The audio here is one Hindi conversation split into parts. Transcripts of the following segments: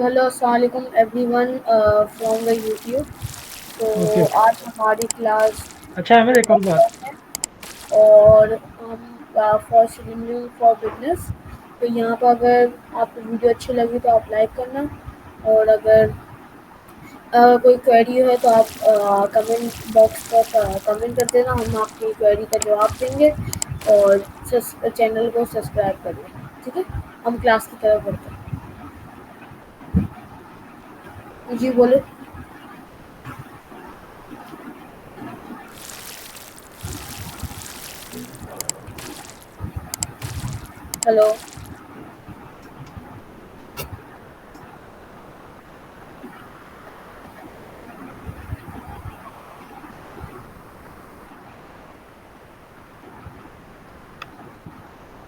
हेलो अस्सलाम वालेकुम everyone from the YouTube. Okay तो ओके। आज हमारी क्लास अच्छा हमें एक और बात। है और हम फॉर शेड्यूलिंग फॉर बिजनेस। तो यहाँ पर अगर आपको वीडियो अच्छी लगी तो आप लाइक करना, और अगर कोई क्वेरी है तो आप कमेंट बॉक्स पर कमेंट कर देना, हम आपकी क्वेरी का जवाब देंगे। और चैनल को सब्सक्राइब कर लेना, ठीक है। हम क्लास की तरफ बढ़ते हैं। जी बोले। हेलो।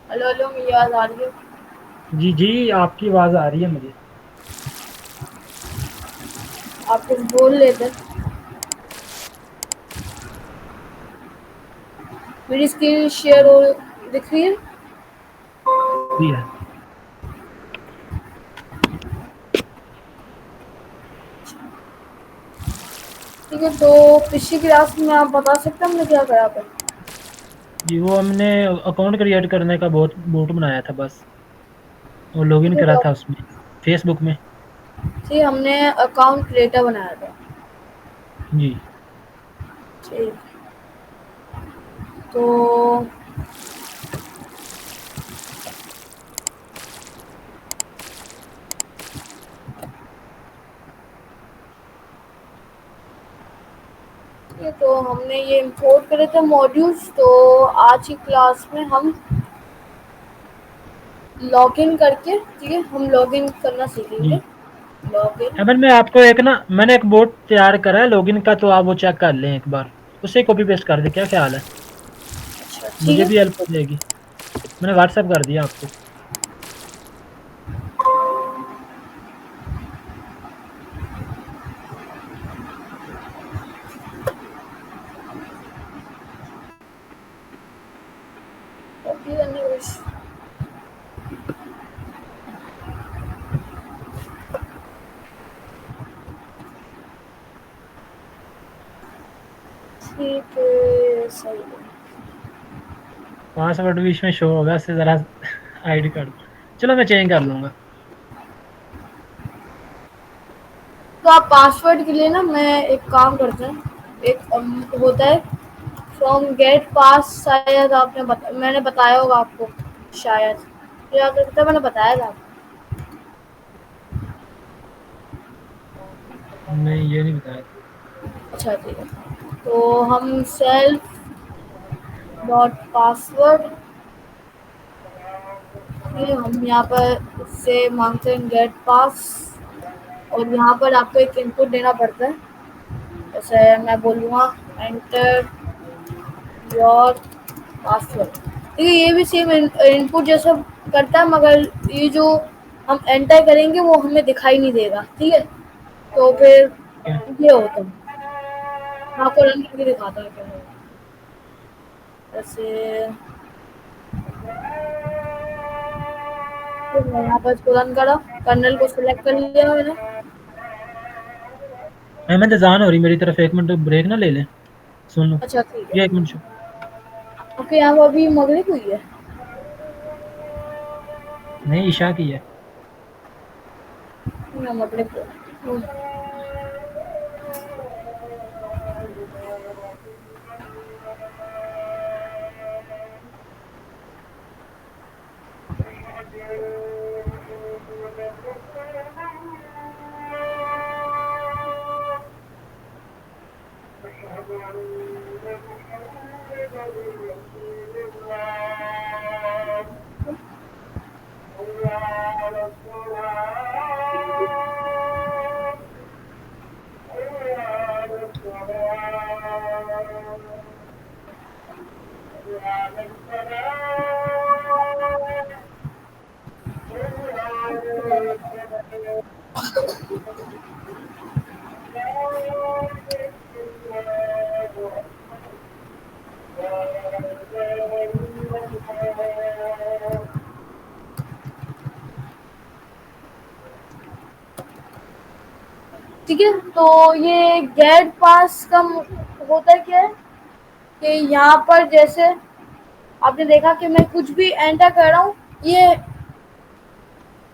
हेलो हेलो, मेरी आवाज़ आ रही है? जी जी, आपकी आवाज़ आ रही है मुझे। आप कुछ बोल लेते। मेरी स्क्रीन शेयर हो दिख रही है? जी है। ठीक है, तो पिछली क्लास में आप बता सकते हैं हमने क्या करा था? जी वो हमने अकाउंट क्रिएट करने का बहुत बोट बनाया था बस, और ठीक लॉगिन है, करा तो था उसमें फेसबुक में। ठीक, हमने अकाउंट क्रिएटर बनाया था। जी। ठीक, तो ठीक है, तो हमने ये इंपोर्ट करे थे मॉड्यूल्स। तो आज की क्लास में हम लॉगिन करके, ठीक है, हम लॉगिन करना सीखेंगे। जी लॉगिन। अमन, मैं आपको एक ना मैंने एक बोट तैयार करा है लॉगिन का, तो आप वो चेक कर लें एक बार। उसे कॉपी पेस्ट कर दे, क्या ख्याल है? अच्छा, ठीक मुझे है। भी हेल्प हो जाएगी। मैंने व्हाट्सएप कर दिया आपको। कॉपी करने कुछ। ठीक है, सही है। पासवर्ड भी इसमें शो होगा, उससे ज़रा हाइड कर दो। चलो मैं चेंज कर लूँगा। तो आप पासवर्ड के लिए ना, मैं एक काम करते हैं, एक होता है फ्रॉम गेट पास, शायद मैंने बताया होगा आपको, शायद याद रखता है, मैंने बताया था आपको। नहीं, ये नहीं बताया। अच्छा, ठीक है। तो हम सेल्फ डॉट पासवर्ड, ठीक है, हम यहाँ पर से मांगते हैं गेट पास। और यहाँ पर आपको एक इनपुट देना पड़ता है। जैसे मैं बोलूँगा एंटर योर पासवर्ड। ठीक है, ये भी सेम इनपुट जैसा करता है, मगर ये जो हम एंटर करेंगे वो हमें दिखाई नहीं देगा, ठीक है। तो फिर क्या? ये होता है, मैं आपको रन करके दिखाता हूँ क्या होगा। जैसे फिर मैं यहाँ पर इसको रन करा, कर्नल को सिलेक्ट कर लिया मैंने। मैं इंतजार हो रही मेरी तरफ, 1 मिनट ब्रेक ना ले लें। सुन लो। अच्छा, ठीक है। ये 1 मिनट। आपके यहाँ पर अभी मगरिब हुई है? नहीं, ईशा की है। ना मगरिब को। ठीक है, तो ये गेट पास का होता क्या है कि यहाँ पर जैसे आपने देखा कि मैं कुछ भी एंटर कर रहा हूँ, ये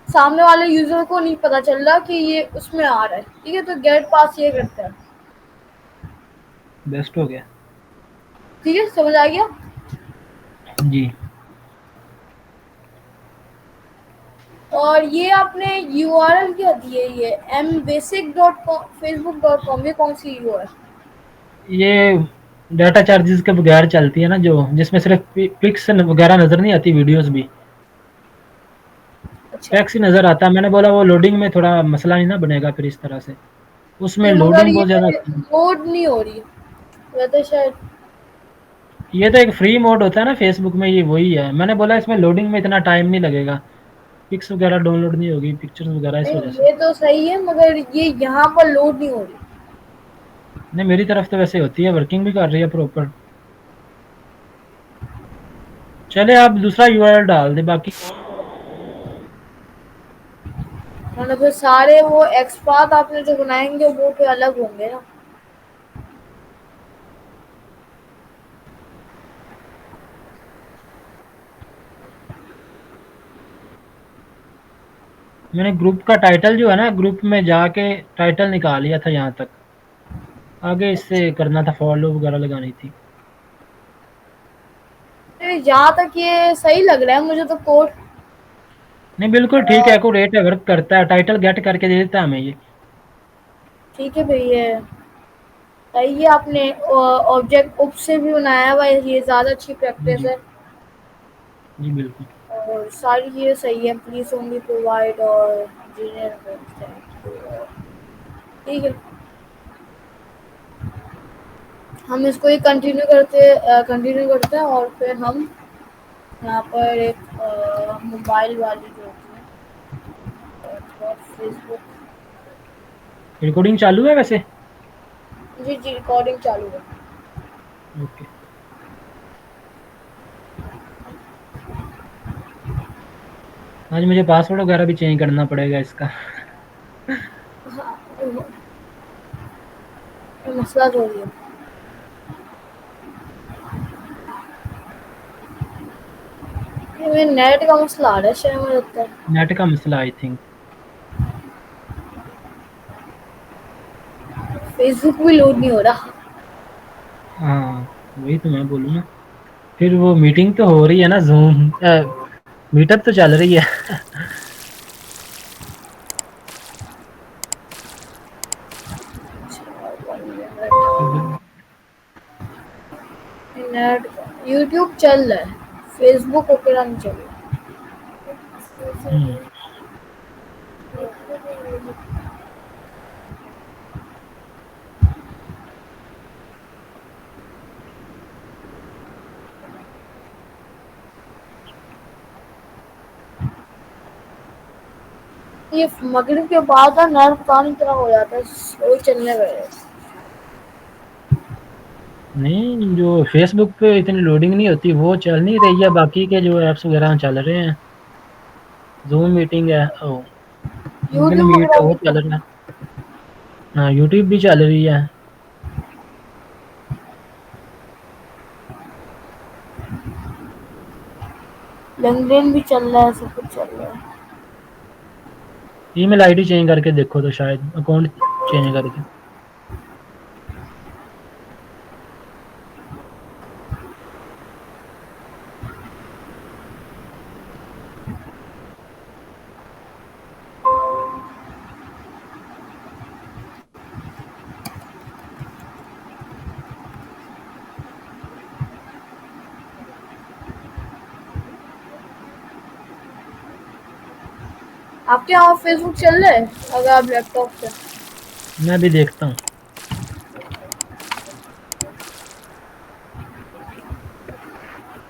सामने वाले यूजर को नहीं पता चल रहा कि ये उसमें आ रहा है। ठीक है, तो गेट पास ये करता है। बेस्ट हो गया। ठीक है, समझ आ गया। जी। और ये आपने यूआरएल क्या दी है, ये mbasic.facebook.com, ये कौन सी यू है? ये डाटा चार्जेस के बगैर चलती है ना, जो जिसमें सिर्फ पिक्स वगैरह नजर नहीं आती, वीडियोस भी अच्छा, टेक्स्ट ही नजर आता है। मैंने बोला वो लोडिंग में थोड़ा मसला नहीं ना बनेगा फिर इस तरह से, उसमें ये मगर लोडिंग ये बहुत ज्यादा होती है। लोड नहीं हो रही, वैसे शायद। ये तो एक फ्री मोड होता है ना फेसबुक में, ये वही है। मैंने बोला इसमें लोडिंग में इतना टाइम नहीं लगेगा, पिक्स वगैरह डाउनलोड नहीं होगी, पिक्चर्स वगैरह, इस नहीं, वजह से। ये तो सही है मगर ये यहाँ पर लोड नहीं हो रही। नहीं, मेरी तरफ तो वैसे होती है, वर्किंग भी कर रही है प्रॉपर। चले आप दूसरा यूआरएल डाल दे बाकी। मतलब फिर सारे वो एक्सपाथ आपने जो बनाएंगे वो फिर अलग होंगे ना। मैंने ग्रुप का टाइटल जो है ना, ग्रुप में जाके टाइटल निकाल लिया था यहाँ तक, आगे इससे करना था, फॉलो वगैरह लगानी थी। तो जहाँ तक ये सही लग रहा है मुझे तो कोड। नहीं बिल्कुल ठीक है, एक्यूरेट है, वर्क करता है, टाइटल गेट करके दे देता है हमें ये। ठीक है भैया, ये आपने ऑब्जेक्ट उप से भी बनाया हुआ है, ये ज़्यादा अच्छी प्रैक्टिस जी। है। जी बिल्कुल। और सारी चीज़ें सही है, प्लीज ओनली प्रोवाइड और जीनियर। ठीक है, हम इसको ही कंटिन्यू करते हैं और फिर हम यहाँ पर एक मोबाइल वाली जो होती है फेसबुक। रिकॉर्डिंग चालू है वैसे। जी जी, रिकॉर्डिंग चालू है। ओके। आज मुझे पासवर्ड वगैरह भी चेंज करना पड़ेगा इसका। हाँ, मसला जो है, ये नेट का मसला आ रहा है शायद, मुझे लगता है। नेट का मसला आई थिंक। फेसबुक भी लोड नहीं हो रहा। हाँ, वही तो मैं बोलूँ ना। फिर वो मीटिंग तो हो रही है ना, जूम मीटअप तो चल रही है। नेट, यूट्यूब चल रहा है, फेसबुक वगैरह नहीं चल हम्म। रहा। ये मगरिब के बाद ना नेट पानी तरह हो जाता है, स्लो चलने लगे। नहीं, जो फेसबुक पे इतनी लोडिंग नहीं होती वो चल नहीं रही है, बाकी के जो ऐप्स वगैरह चल रहे हैं। जूम मीटिंग है, ओ गूगल यूट्यूब मीट वगैरह वो भी चल रहा है। हाँ, यूट्यूब भी चल रही है। लिंक्डइन भी चल रहा है, सब कुछ चल रहा है। ईमेल आईडी चेंज करके देखो तो शायद, अकाउंट चेंज करके। आपके यहाँ फेसबुक चल रहा है अगर आप लैपटॉप से? मैं भी देखता हूँ।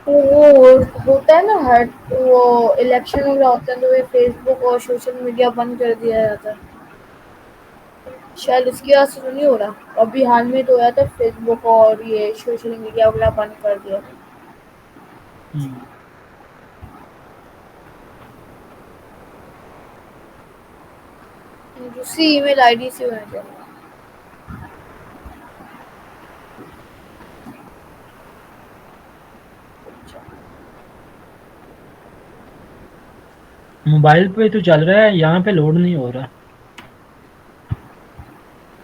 तो वो होता है ना, हर वो इलेक्शन वगैरह होते हैं तो ये फेसबुक और सोशल मीडिया बंद कर दिया जाता है। शायद इसकी वजह से तो नहीं हो रहा, अभी हाल में तो होया था, फेसबुक और ये सोशल मीडिया वगैरह बंद कर दिया। हम्म। दूसरी ईमेल आईडी से होना चाहिए। मोबाइल पे तो चल रहा है, यहाँ पे लोड नहीं हो रहा।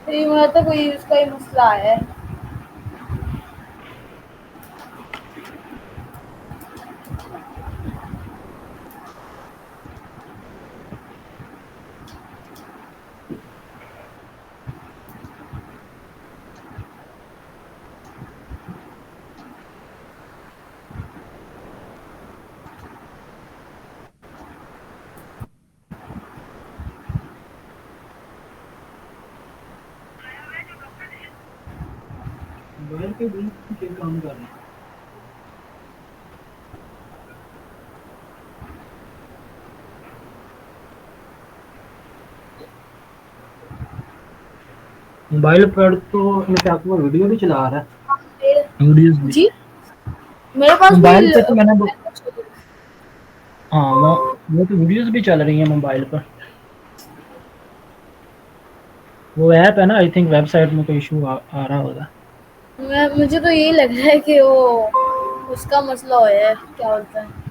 तो ये मतलब कोई उसका ही मसला है। मोबाइल पे भी काम कर रहे हैं। मोबाइल पर तो मेरे आपको वीडियो भी चला रहा है, वीडियोस भी। जी, मेरे पास भी मोबाइल पे तो मैंने हाँ वो तो वीडियोस भी चल रही हैं मोबाइल पर। वो ऐप है ना, आई थिंक वेबसाइट में कोई इशू आ रहा होगा। मुझे तो यही लग रहा है कि वो उसका मसला हो है, क्या बोलते हैं,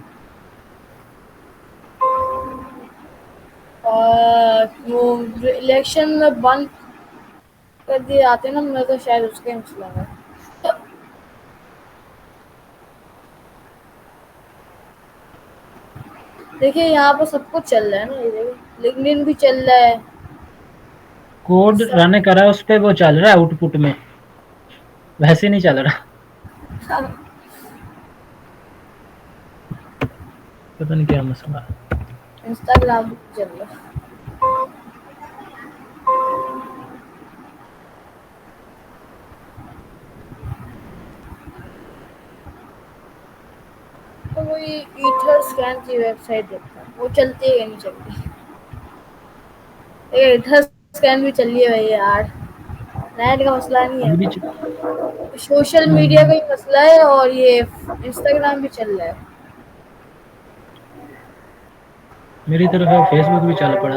और वो इलेक्शन में बंद कर दिए जाते हैं ना, मैं तो शायद उसका ही मसला है। देखिए यहाँ पर सब कुछ चल रहा है ना, ये देखिए लिंक्डइन भी चल रहा है। कोड सब रन करा उस पे, वो चल रहा है आउटपुट में, वैसे नहीं चल रहा। पता नहीं क्या मसला है। इंस्टाग्राम भी चल रहा है। तो वही ईथर स्कैन की वेबसाइट देखता है, वो चलती है या नहीं चलती। ईथर स्कैन भी चल रही है भाई यार, नेट का मसला नहीं अभी भी है, सोशल मीडिया का ही मसला है, और ये इंस्टाग्राम भी चल रहा है। मेरी तरफ है, फेसबुक भी चल पड़ा।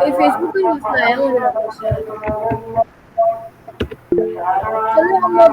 ये फेसबुक का ही मसला है मुझे लगता है शायद। चलो हम लोग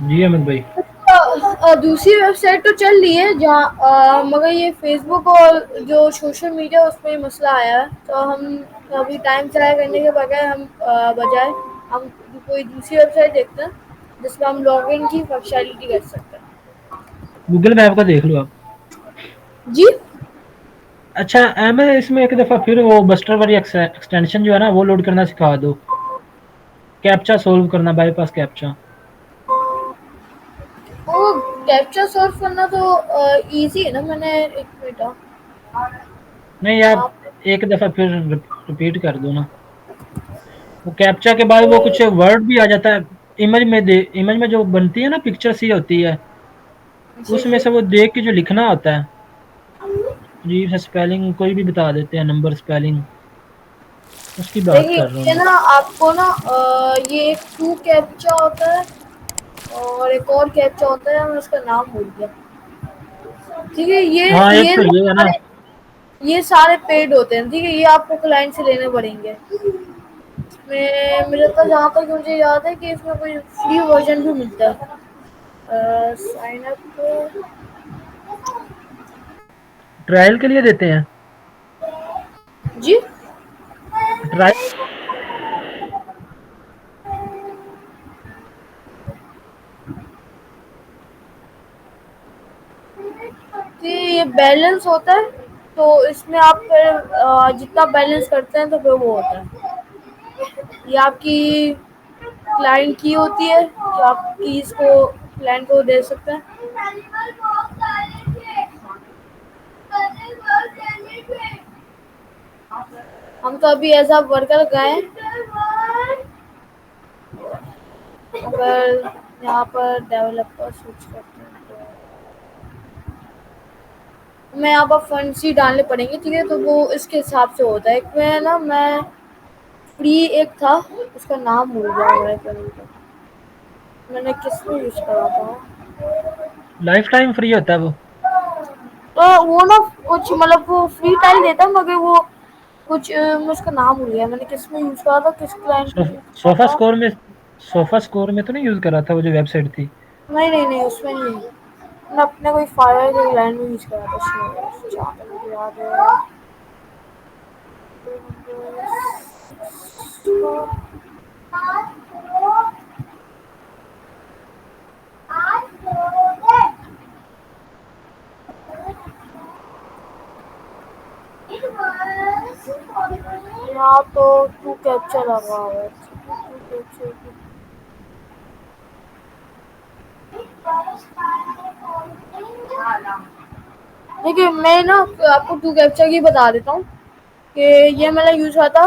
जी अमित भाई। दूसरी वेबसाइट तो चल रही है जहाँ, मगर ये फेसबुक और जो सोशल मीडिया उसमें मसला आया है, तो हम अभी टाइम ट्राई करने के बजाय हम कोई दूसरी वेबसाइट देखते हैं जिसमें हम लॉगिन की फंक्शनैलिटी कर सकते हैं। गूगल मैप का देख लो आप। जी। अच्छा मैं इसमें एक दफ़ा फिर वो बस्टर वाली एक्सटेंशन जो है ना वो लोड करना सिखा दो, कैप्चा सोल्व करना, बाईपास कैप्चा। वो कैप्चा सॉल्व करना तो इजी है ना, मैंने एक मिनट नहीं आप आप एक दफ़ा फिर रिपीट कर दो ना। वो कैप्चा के बाद वो कुछ वर्ड भी आ जाता है, इमेज में जो बनती है ना पिक्चर सी होती है, जी उसमें जी। से वो देख के जो लिखना होता है, अजीब सा स्पेलिंग कोई भी बता देते हैं, नंबर स्पेलिंग, उसकी बात देखिए कर रहा हूँ ये मैं। ना आपको ना ये एक टू कैप्चा होता है और एक और कैप्चा होता है, मैं उसका नाम भूल गया। ठीक है, हाँ एक ये तो ना ये है ना। ये सारे पेड होते हैं, ठीक है, ये आपको क्लाइंट से लेने पड़ेंगे। इसमें मुझे तो जहाँ तक मुझे याद है कि इसमें कोई फ्री वर्जन भी मिलता है, साइन अप। ट्रायल के लिए देते हैं। जी। ट्रायल। कि ये बैलेंस होता है, तो इसमें आप फिर जितना बैलेंस करते हैं तो फिर वो होता है। ये आपकी क्लाइंट की होती है कि आप कीज को क्लाइंट को दे सकते हैं। हम तो अभी एज अ वर्कर गए, अगर यहाँ पर डेवलपर स्विच करते हैं तो मैं यहाँ पर फंड्स ही डालने पड़ेंगे, ठीक है। तो वो इसके हिसाब से होता है। एक में ना मैं फ्री एक था, उसका नाम भूल गया मैंने किसमें यूज करा था। लाइफ टाइम फ्री होता है वो। तो वो ना कुछ मतलब वो फ्री टाइम देता है, मगर वो कुछ मैं उसका नाम भूल गया मैंने किस में यूज करा था, किस क्लाइंट में यूज करा सोफा था। स्कोर में, सोफा स्कोर में तो नहीं यूज करा था वो जो वेबसाइट थी? नहीं नहीं नहीं, उसमें नहीं। मैंने अपने कोई फायर के क्लाइंट में यूज करा था शायद, जहाँ तक मुझे याद है। यहाँ तो टू कैप्चर लगा हुआ है। टू कैप्चर देखिए, मैं ना आपको टू कैप्चर की बता देता हूँ कि ये मैंने यूज हुआ था।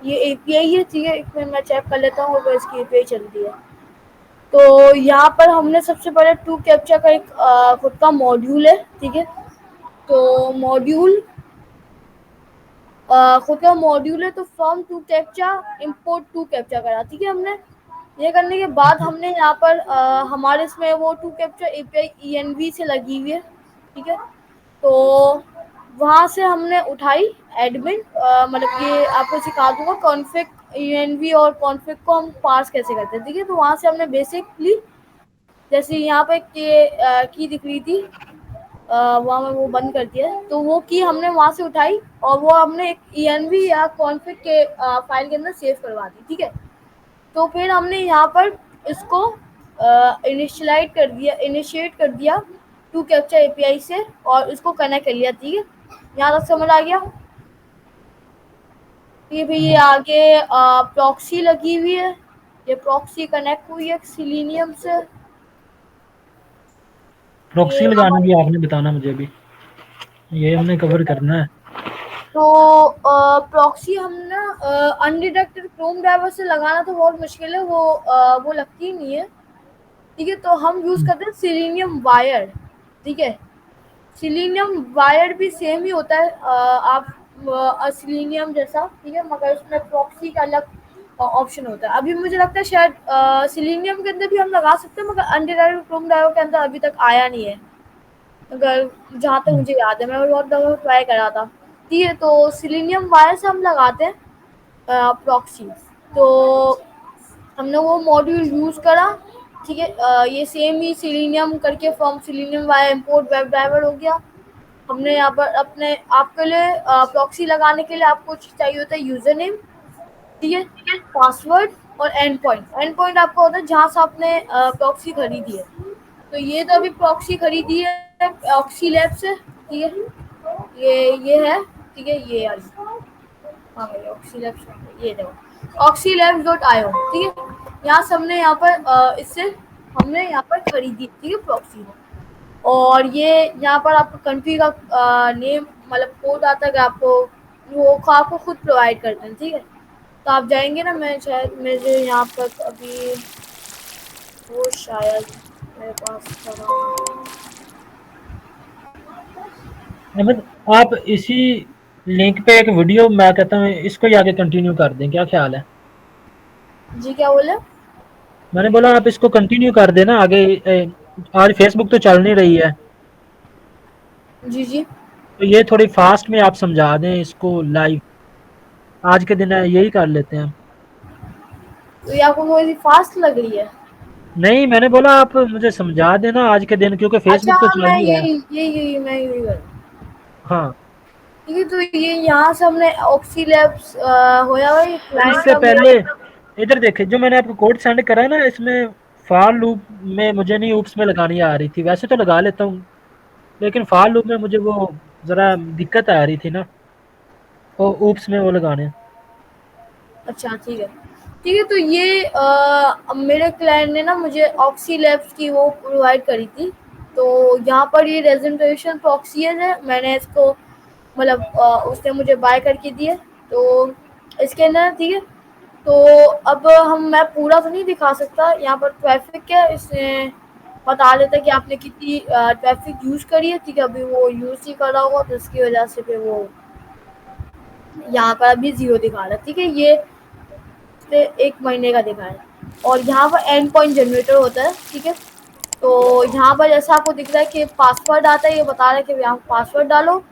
ये एपीआई है, ठीक है। एक मिनट मैं चेक कर लेता हूँ अगर इसकी एपीआई चलती है। तो यहाँ पर हमने सबसे पहले टू कैप्चर का एक खुद का मॉड्यूल है, ठीक है। तो मॉड्यूल खुद का मॉड्यूल है, तो from two captcha import two captcha करा, ठीक है हमने। ये करने के बाद हमने यहाँ पर हमारे इसमें वो टू कैप्चा एपीआई ईएनवी से लगी हुई है, ठीक है। तो वहाँ से हमने उठाई एडमिन, मतलब ये आपको सिखा दूंगा कॉन्फ़िग ईएनवी और कॉन्फ़िग को हम पार्स कैसे करते हैं, ठीक है। तो वहाँ से हमने बेसिकली जैसे यहाँ पे की दिख रही थी, वहाँ में वो बंद कर दिया है, तो वो की हमने वहाँ से उठाई और वो हमने एक ईएनवी या कॉन्फ़िग के फाइल के अंदर सेव करवा दी, ठीक है। तो फिर हमने यहाँ पर इसको इनिशिएट कर दिया टू कैप्चा एपीआई से और इसको कनेक्ट कर लिया, ठीक है। यहाँ तक समझ आ गया? ये भी ये आगे प्रॉक्सी लगी हुई है, ये प्रॉक्सी कनेक्ट हुई है सिलेनियम से। प्रॉक्सी ये लगाना हमारे भी आपने बताना मुझे भी, ये हमने कवर करना है। तो प्रॉक्सी हम ना अनडिटेक्टेड क्रोम ड्राइवर से लगाना तो बहुत मुश्किल है, वो लगती ही नहीं है, ठीक है। तो हम यूज करते हैं सिलेनियम वायर, ठीक है। सिलेनियम वायर भी सेम ही होता है, आप सिलेनियम जैसा, ठीक है, मगर उसमें प्रॉक्सी का अलग ऑप्शन होता है। अभी मुझे लगता है शायद सिलेनियम के अंदर भी हम लगा सकते हैं, मगर अनडिटेक्टेड क्रोम ड्राइवर के अंदर अभी तक आया नहीं है, अगर जहाँ तक मुझे याद है। मैं बहुत दफ़ा ट्राई करा था, ठीक है। तो सिलेनियम वायर से हम लगाते हैं प्रॉक्सी। तो हमने वो मॉड्यूल यूज़ करा, ठीक है। ये सेम ही सिलेनियम करके from selenium wire import web driver हो गया। हमने यहाँ पर अपने आपके लिए प्रॉक्सी लगाने के लिए आपको चाहिए होता है यूज़र नेम, ठीक है, पासवर्ड और एंड पॉइंट। एंड पॉइंट आपका होता है जहाँ से आपने प्रॉक्सी खरीदी है। तो ये तो अभी प्रॉक्सी खरीदी है ऑक्सी लैब से, ठीक है। ये है, ठीक है, ये वाली। हाँ भाई, ऑक्सी लैब से ये देखो oxylabs.io, ठीक है। यहाँ से हमने यहाँ पर इससे हमने यहाँ पर खरीदी, ठीक है, प्रॉक्सी। और ये यहाँ पर आपको कंट्री का नेम मतलब कोड आता है कि आपको वो आपको खुद प्रोवाइड करते हैं, ठीक है। तो आप जाएंगे ना, मैं शायद मेरे यहाँ पर अभी वो शायद मेरे पास पड़ा। अहमद, आप इसी लिंक पे एक वीडियो, मैं कहता हूँ इसको ही आगे कंटिन्यू कर दें, क्या ख्याल है? जी क्या बोले? मैंने बोला आप इसको कंटिन्यू कर देना आगे। आज फेसबुक तो चल नहीं रही है, जी जी। तो ये थोड़ी फास्ट में आप समझा दें इसको लाइव। आज के दिन है, यही कर लेते हैं। तो ये आपको थोड़ी सी फास्ट लग रही है? नहीं, मैंने बोला आप मुझे समझा देना आज के दिन, क्योंकि अच्छा फेसबुक तो हाँ, चल मैं नहीं रहा है। यही मैं यही करूँ, हाँ, ठीक है। तो ये यहाँ से हमने ऑक्सी लैब्स होया हुआ ये क्लाइंट इससे का पहले मेरा। इधर देखे, जो मैंने आपको कोड सेंड करा है ना, इसमें फॉर लूप में मुझे नहीं ऊप्स में लगानी आ रही थी। वैसे तो लगा लेता हूँ, लेकिन फॉर लूप में मुझे वो ज़रा दिक्कत आ रही थी ना, वो ऊप्स में वो लगाने। अच्छा, ठीक है। ठीक है, तो ये मेरे क्लाइंट ने ना मुझे ऑक्सी लैब्स की वो प्रोवाइड करी थी। तो यहाँ पर ये रेज़ेंटेशन प्रॉक्सियल है, मैंने इसको मतलब उसने मुझे बाय करके दिए। तो इसके अंदर ठीक है, तो अब हम मैं पूरा तो नहीं दिखा सकता, यहाँ पर ट्रैफ़िक है, इसमें बता देता है कि आपने कितनी ट्रैफ़िक यूज़ करी है, ठीक है? अभी वो यूज़ नहीं कर रहा होगा, तो इसकी वजह से फिर वो यहाँ पर अभी 0 दिखा रहा है, ठीक है? ये से 1 महीने का दिखा है। और यहाँ पर एंड पॉइंट जनरेटर होता है, ठीक है? तो यहाँ पर जैसा आपको दिख रहा है कि पासवर्ड आता है, ये बता रहा है कि यहाँ पासवर्ड डालो,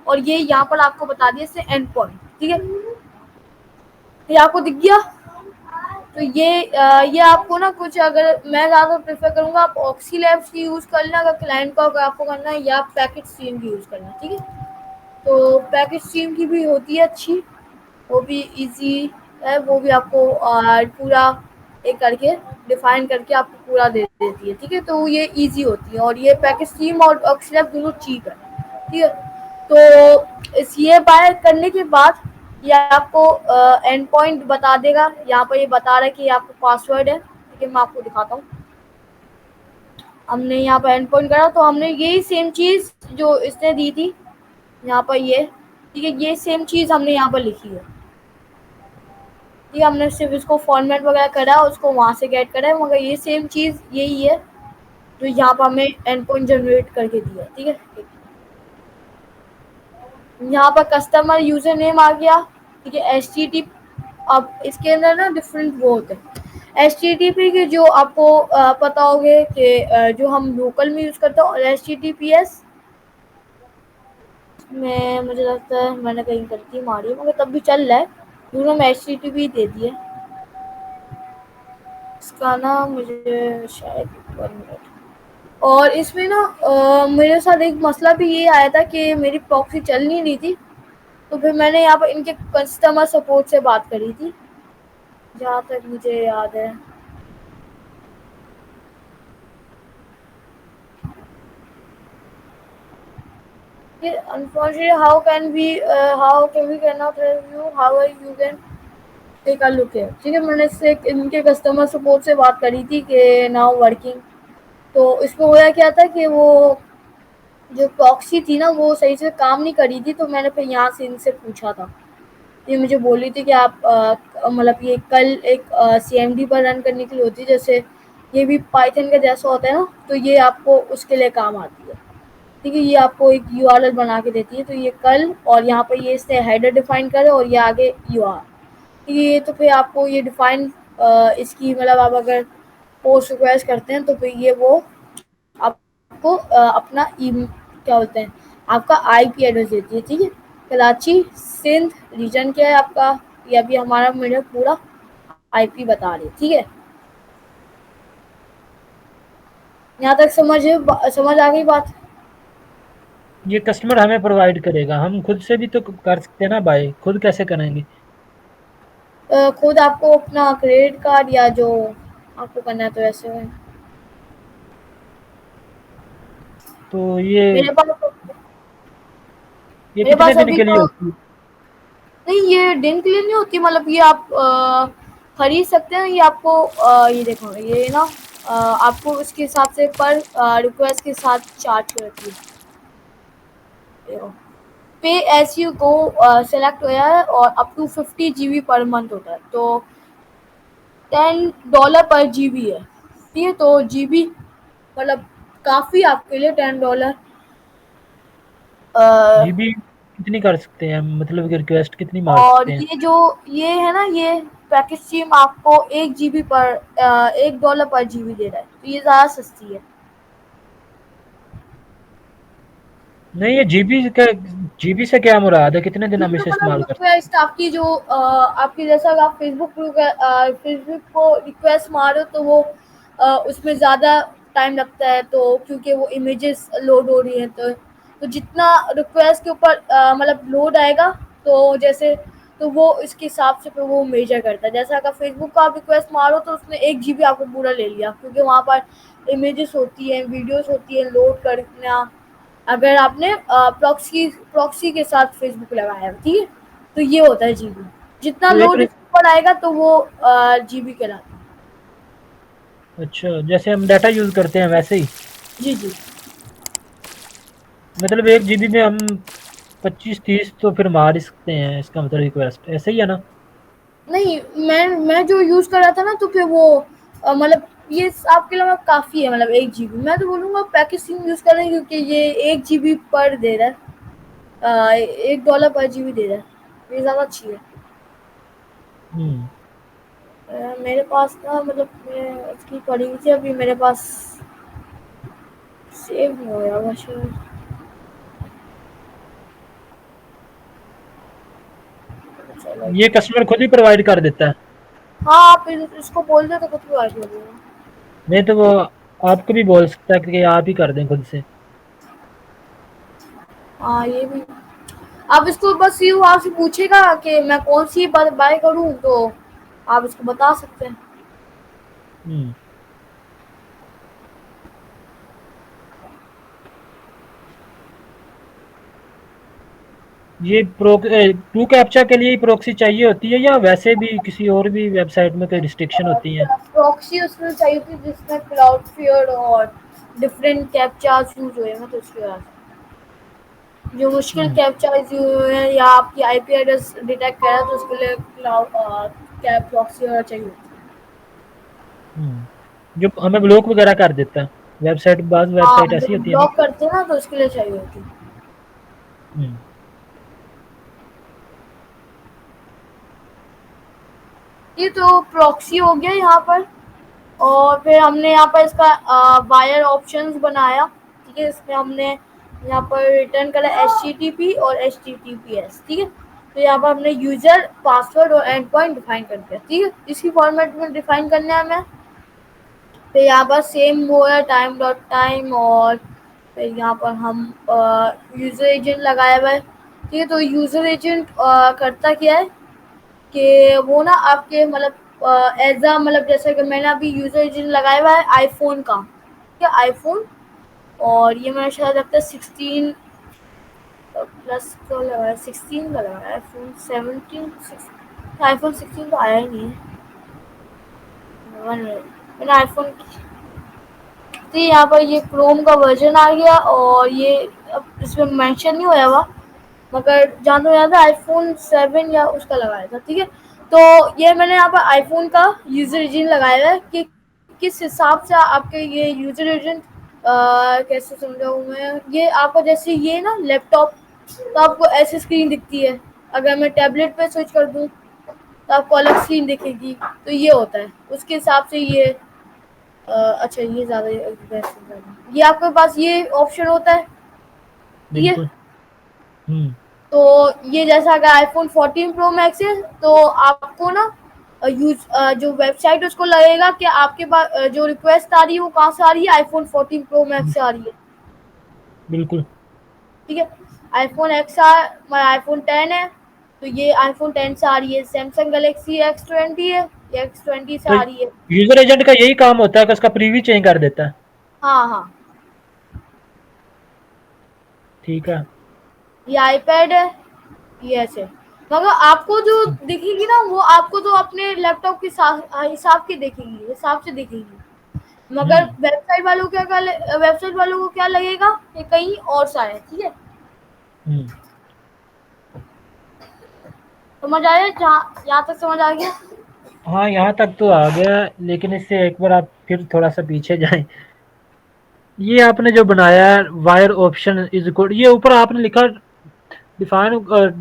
और ये यहाँ पर आपको बता दिया इससे एंड पॉइंट, ठीक है? ये आपको दिख गया? तो ये आपको ना कुछ, अगर मैं ज़्यादा प्रेफर करूँगा आप ऑक्सी लैब्स की यूज़ कर लेना अगर क्लाइंट को अगर आपको करना है, या पैकेट स्ट्रीम की यूज़ करना, ठीक है? तो पैकेट स्ट्रीम की भी होती है अच्छी, वो भी ईज़ी है, वो भी आपको पूरा एक करके डिफाइन करके आपको पूरा दे देती है, ठीक है? तो ये ईज़ी होती है, और ये पैकेज स्ट्रीम और ऑक्सीलैब दोनों चीप है, ठीक है? तो इस ये बाय करने के बाद ये आपको एंड पॉइंट बता देगा। यहाँ पर ये बता रहा है कि ये आपका पासवर्ड है, ठीक है? मैं आपको दिखाता हूँ। हमने यहाँ पर एंड पॉइंट करा, तो हमने यही सेम चीज़ जो इसने दी थी यहाँ पर, ये ठीक है, ये सेम चीज़ हमने यहाँ पर लिखी है। ये हमने सिर्फ इसको फॉर्मेट वगैरह करा, उसको वहाँ से गेट करा है, मगर ये सेम चीज़ यही है जो यहाँ पर हमें एंड पॉइंट जनरेट करके दिया, ठीक है? यहाँ पर कस्टमर यूज़र नेम आ गया, ठीक है? एचटीटीपी, अब इसके अंदर ना डिफरेंट वो होते हैं। एचटीटीपी के जो आपको पता होगे कि जो हम लोकल में यूज़ करते हैं, और एचटीटीपीएस में मुझे लगता है मैंने कहीं गलती मारी है, मगर तब भी चल रहा है, दोनों में एचटीटीपी दे दिए। इसका ना मुझे शायद 1 मिनट, और इसमें ना मेरे साथ एक मसला भी ये आया था कि मेरी प्रॉक्सी चल नहीं रही थी, तो फिर मैंने यहाँ पर इनके कस्टमर सपोर्ट से बात करी थी, जहाँ तक मुझे याद है। Unfortunately, how can we cannot help you? How you can take a look है, ठीक है? मैंने इससे इनके कस्टमर सपोर्ट से बात करी थी कि नाउ वर्किंग। तो इसमें होया क्या था कि वो जो प्रॉक्सी थी ना वो सही से काम नहीं करी थी, तो मैंने फिर यहाँ से इनसे पूछा था। ये मुझे बोली थी कि आप मतलब ये कल एक सीएमडी पर रन करने के लिए होती है, जैसे ये भी पाइथन का जैसा होता है ना, तो ये आपको उसके लिए काम आती है, ठीक है? ये आपको एक यूआरएल बना के देती है, तो ये कल, और यहाँ पर ये इससे हेडर डिफाइन करे, और ये आगे यूआर, ठीक है? ये तो फिर आपको ये डिफाइन इसकी मतलब आप अगर पोस्ट रिक्वेस्ट करते हैं, तो फिर ये वो आपको अपना क्या बोलते हैं, आपका आईपी एड्रेस देती है, ठीक है? कराची सिंध रीजन क्या है आपका, ये अभी हमारा मेरा पूरा आईपी बता रही है, ठीक है? यहाँ तक समझ आ गई बात? ये कस्टमर हमें प्रोवाइड करेगा, हम खुद से भी तो कर सकते हैं ना बाय, खुद कैसे करेंगे? खुद आपको अपना क्रेडिट कार्ड या जो आपको करना है तो ऐसे है। तो ये मेरे पास ये मेरे कितने पास दिन अभी के लिए तो होती है? नहीं, ये दिन के लिए नहीं होती, मतलब ये आप खरीद सकते हैं। ये आपको ये देखो, ये ना आपको उसके हिसाब से पर रिक्वेस्ट के साथ चार्ज करती है। पे एज यू गो सेलेक्ट होया है, और up to 50 GB per month होता है, तो $10 पर जीबी है, ठीक है? तो जीबी मतलब काफ़ी आपके लिए $10। जीबी कितनी कर सकते हैं हम, मतलब कि रिक्वेस्ट कितनी मार और सकते हैं? ये है ना, ये पैकेज स्ट्रीम आपको 1 GB पर $1 पर जीबी दे रहा है, तो ये ज़्यादा सस्ती है। नहीं, ये जीबी से क्या मुराद है, कितने दिन हम इसमें इसे मतलब इस्तेमाल कर सकते रिक्वेस्ट आपकी जो आपकी, जैसा अगर आप फेसबुक को रिक्वेस्ट मारो, तो वो उसमें ज़्यादा टाइम लगता है, तो क्योंकि वो इमेजेस लोड हो रही हैं, तो जितना रिक्वेस्ट के ऊपर मतलब लोड आएगा, तो जैसे तो वो इसके हिसाब से फिर वो मेजर करता है। जैसे अगर फेसबुक का आप रिक्वेस्ट मारो, तो उसने 1 GB आपको पूरा ले लिया, क्योंकि वहाँ पर इमेजेस होती हैं, वीडियोस होती हैं, लोड करना, अगर आपने प्रॉक्सी प्रॉक्सी के साथ फेसबुक लगाया है, ठीक है, तो ये होता है जीबी। जितना तो एक लोड ऊपर आएगा तो वो जीबी कहलाता है। अच्छा, जैसे हम डाटा यूज करते हैं वैसे ही। जी जी। मतलब 1 GB में हम 25-30 तो फिर मार ही सकते हैं, इसका मतलब रिक्वेस्ट ऐसे ही है ना? नहीं, मैं जो यूज कर रहा था ना, तो फिर वो मतलब ये आपके लिए मतलब काफी है, मतलब 1 जीबी। मैं तो बोलूंगा पैकेज सिम यूज करें, क्योंकि ये 1 जीबी पर दे रहा है, $1 पर जीबी दे रहा है, ये ज्यादा अच्छी है। हम्म। मेरे पास ना, मतलब मैं इसकी पड़ी हुई थी, अभी मेरे पास सेव नहीं हो रहा शायद। चलो। ये कस्टमर खुद ही प्रोवाइड कर देता है? हाँ, आप इसको बोल दो तो कुछ भी बात लगेगा। नहीं तो वो आपको भी बोल सकता है कि आप ही कर दें खुद से। हाँ, ये भी। आप इसको बस ये आपसे पूछेगा कि मैं कौन सी बाय करूँ, तो आप इसको बता सकते हैं। हम्म। ये ट्रू कैप्चा के लिए ही प्रॉक्सी चाहिए होती है या वैसे भी किसी और भी वेबसाइट में कोई रिस्ट्रिक्शन होती है? प्रॉक्सी उसमें चाहिए थी जिसमें क्लाउड फियर और डिफरेंट कैप्चास यूज हुए हैं, तो उसके बाद जो मुश्किल हम्म। कैप्चास यूज हुए हैं या आपकी आईपी एड्रेस डिटेक्ट करा, तो उसके लिए क्लाउड कैप प्रॉक्सी वगैरह चाहिए होती है। जो हमें ब्लॉक वगैरह कर देता है, वेबसाइट, बाज हाँ, वेबसाइट ऐसी जो होती है ना? ब्लॉक करते हैं ना, तो उसके लिए चाहिए होती है। हम्म। ये तो प्रॉक्सी हो गया यहाँ पर। और फिर हमने यहाँ पर इसका वायर ऑप्शंस बनाया, ठीक है। इसमें हमने यहाँ पर रिटर्न करा HTTP और HTTPS, ठीक है। तो यहाँ पर हमने यूजर, पासवर्ड और एंड पॉइंट डिफाइन कर दिया, ठीक है। इसी फॉर्मेट में डिफाइन करना है हमें। फिर यहाँ पर सेम वो है टाइम डॉट टाइम, और फिर यहाँ पर हम यूजर एजेंट लगाया हुआ है, ठीक है। तो यूजर एजेंट करता क्या है कि वो ना आपके मतलब एज अ, मतलब जैसे कि मैंने अभी यूजर एजेंट लगाया हुआ है आईफोन का, ठीक है, आईफोन। और ये मैंने शायद लगता है 16 प्लस का लगाया, 16 का लगाया, आईफोन 17, आईफोन 16 तो आया ही नहीं है। मैंने आईफोन, तो यहाँ पर ये क्रोम का वर्जन आ गया, और ये अब इसमें मेंशन नहीं होया हुआ, मगर जहाँ तो याद है iPhone 7 या उसका लगाया था, ठीक है। तो ये मैंने यहाँ पर आईफोन का यूजर एजेंट लगाया है कि किस हिसाब से आपके ये यूजर एजेंट, कैसे समझाऊँ मैं, ये आपको जैसे ये ना लैपटॉप, तो आपको ऐसी स्क्रीन दिखती है। अगर मैं टैबलेट पे स्विच कर दूँ तो आपको अलग स्क्रीन दिखेगी। तो ये होता है उसके हिसाब से ये अच्छा, ये ज़्यादा बेस्ट, ये आपके पास ये ऑप्शन होता है, ठीक है। बिल्कुल। हम्म। तो ये जैसा अगर आईफोन 14 प्रो मैक्स है, तो आपको ना जो वेबसाइट उसको लगेगा कि आपके पास जो रिक्वेस्ट आ रही है वो कहाँ से आ रही है, आईफोन 14 प्रो मैक्स से आ रही है, बिल्कुल। ठीक है। आईफोन एक्स आ आईफोन 10 है, तो ये आईफोन 10 से आ रही है। सैमसंग गैलेक्सी X20 है, ये X20 से तो आ रही है। यूजर एजेंट का यही काम होता है कि उसका प्रीव्यू चेंज कर देता है? हाँ हाँ। ठीक है। ये आईपैड है, ये ऐसे। मगर आपको जो दिखेगी ना, वो आपको तो अपने लैपटॉप के हिसाब की दिखेगी, हिसाब से दिखेगी। मगर हम्म। वेबसाइट वालों को क्या लगेगा कि कहीं और सा है, ठीक है। हम्म। समझ आया, जहाँ यहाँ तक समझ आ गया। हाँ, यहाँ तक तो आ गया, लेकिन इससे एक बार आप फिर थोड़ा सा पीछे जाएं। ये आपने जो बनाया है वायर ऑप्शन इज इक्वल, ये ऊपर आपने लिखा डिफाइन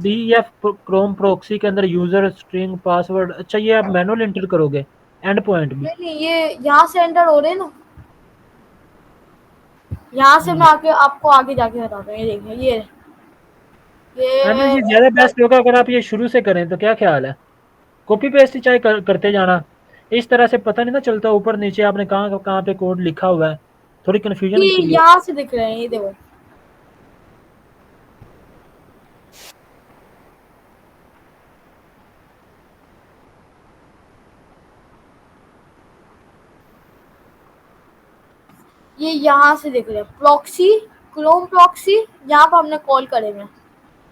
DEF क्रोम प्रॉक्सी के अंदर यूजर स्ट्रिंग पासवर्ड। अच्छा, ये आप मैनुअल एंटर करोगे, एंड पॉइंट भी? नहीं नहीं, ये यहाँ से एंटर हो रहे हैं ना, यहाँ से हम्म। मैं आके आपको आगे जाके बताता हूँ। ये देखिए, अहमद, ये ये ज्यादा बेस्ट होगा अगर आप ये शुरू से करें, तो क्या ख्याल है? कॉपी पेस्ट ही चाहे करते जाना, इस तरह से पता नहीं ना चलता ऊपर नीचे आपने कहाँ कहाँ पे कोड लिखा हुआ है, थोड़ी ये कन्फ्यूजन क्रिएट। यहाँ से दिख रहे हैं, ये देखो। ये यहाँ से दिख रहे हैं प्रॉक्सी, क्रोम प्रॉक्सी, यहाँ पर हमने कॉल करे हुए,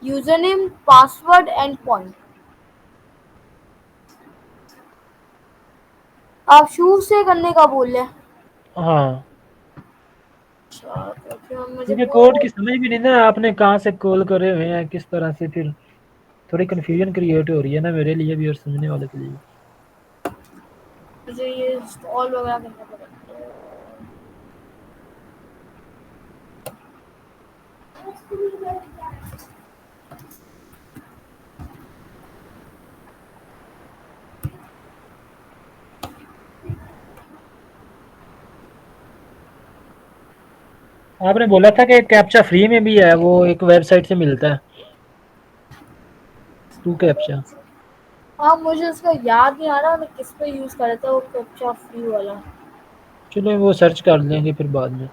user name, password, and point. आप शुरू से करने का बोल रहे हैं? हाँ, अच्छा, तो फिर मुझे क्योंकि वो, कोड की समझ भी नहीं ना आपने कहाँ से कॉल करे हुए हैं किस तरह से, फिर थोड़ी कन्फ्यूजन क्रिएट हो रही है ना मेरे लिए भी और समझने वाले के लिए। मुझे ये इंस्टॉल वगैरह करना पड़ेगा। आपने बोला था कि कैप्चा फ्री में भी है, वो एक वेबसाइट से मिलता है, टू कैप्चा। हाँ, मुझे उसका याद नहीं आ रहा मैं किस पे यूज कर रहा था वो कैप्चा फ्री वाला। चलो वो सर्च कर लेंगे फिर बाद में।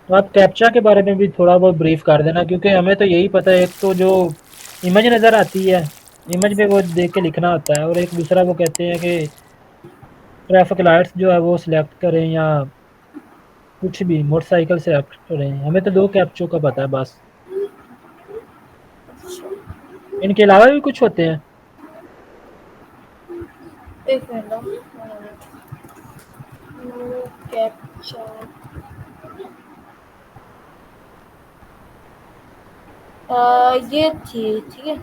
तो आप कैप्चा के बारे में भी थोड़ा बहुत ब्रीफ कर देना, क्योंकि हमें तो यही पता है, एक तो जो इमेज नज़र आती है, इमेज पे वो देख के लिखना होता है, और एक दूसरा वो कहते हैं कि ट्रैफिक लाइट्स जो है वो सिलेक्ट करें या कुछ भी मोटरसाइकिल सिलेक्ट करें। हमें तो दो कैप्चों का पता है बस। इनके अलावा भी कुछ होते हैं? एक मिनट, नो कैप्चा, ये थी, ठीक है।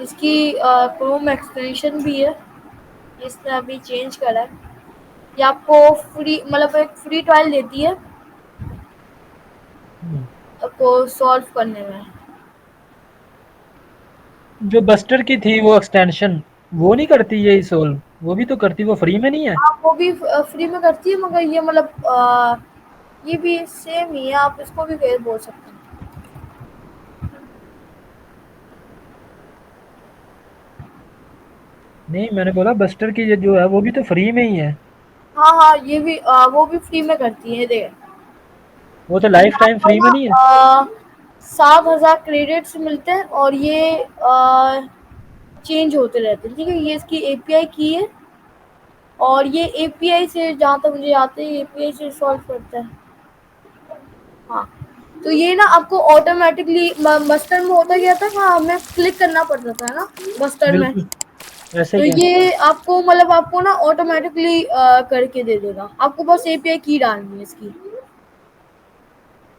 इसकी क्रोम एक्सटेंशन भी है, इसने अभी चेंज करा है। ये आपको फ्री, मतलब एक फ्री ट्रायल देती है हम्म। आपको सॉल्व करने में। जो बस्टर की थी वो एक्सटेंशन, वो नहीं करती ये सोल्व? वो भी तो करती, वो फ्री में नहीं है? आप वो भी फ्री में करती है, मगर ये मतलब ये भी सेम ही है, आप इसको भी फिर बोल सकते हैं। नहीं, मैंने बोला बस्टर की ये जो है वो भी तो फ्री में ही है। हाँ हाँ, ये भी वो भी फ्री में करती है, देख। वो तो लाइफ टाइम आपको फ्री में ना नहीं है? 7,000 क्रेडिट्स मिलते हैं, और ये चेंज होते रहते हैं, ठीक है। ये इसकी एपीआई की है, और ये एपीआई से, जहाँ तक मुझे याद है, एपीआई से सॉल्व करता है। हाँ, तो ये ना आपको ऑटोमेटिकली बस्टर में होता क्या था, हाँ, हमें क्लिक करना पड़ता था ना बस्टर में। बिल्कुल ऐसे तो ही है। ये आपको, मतलब आपको ना ऑटोमेटिकली करके दे देगा, आपको बस एपीआई की डालनी है इसकी।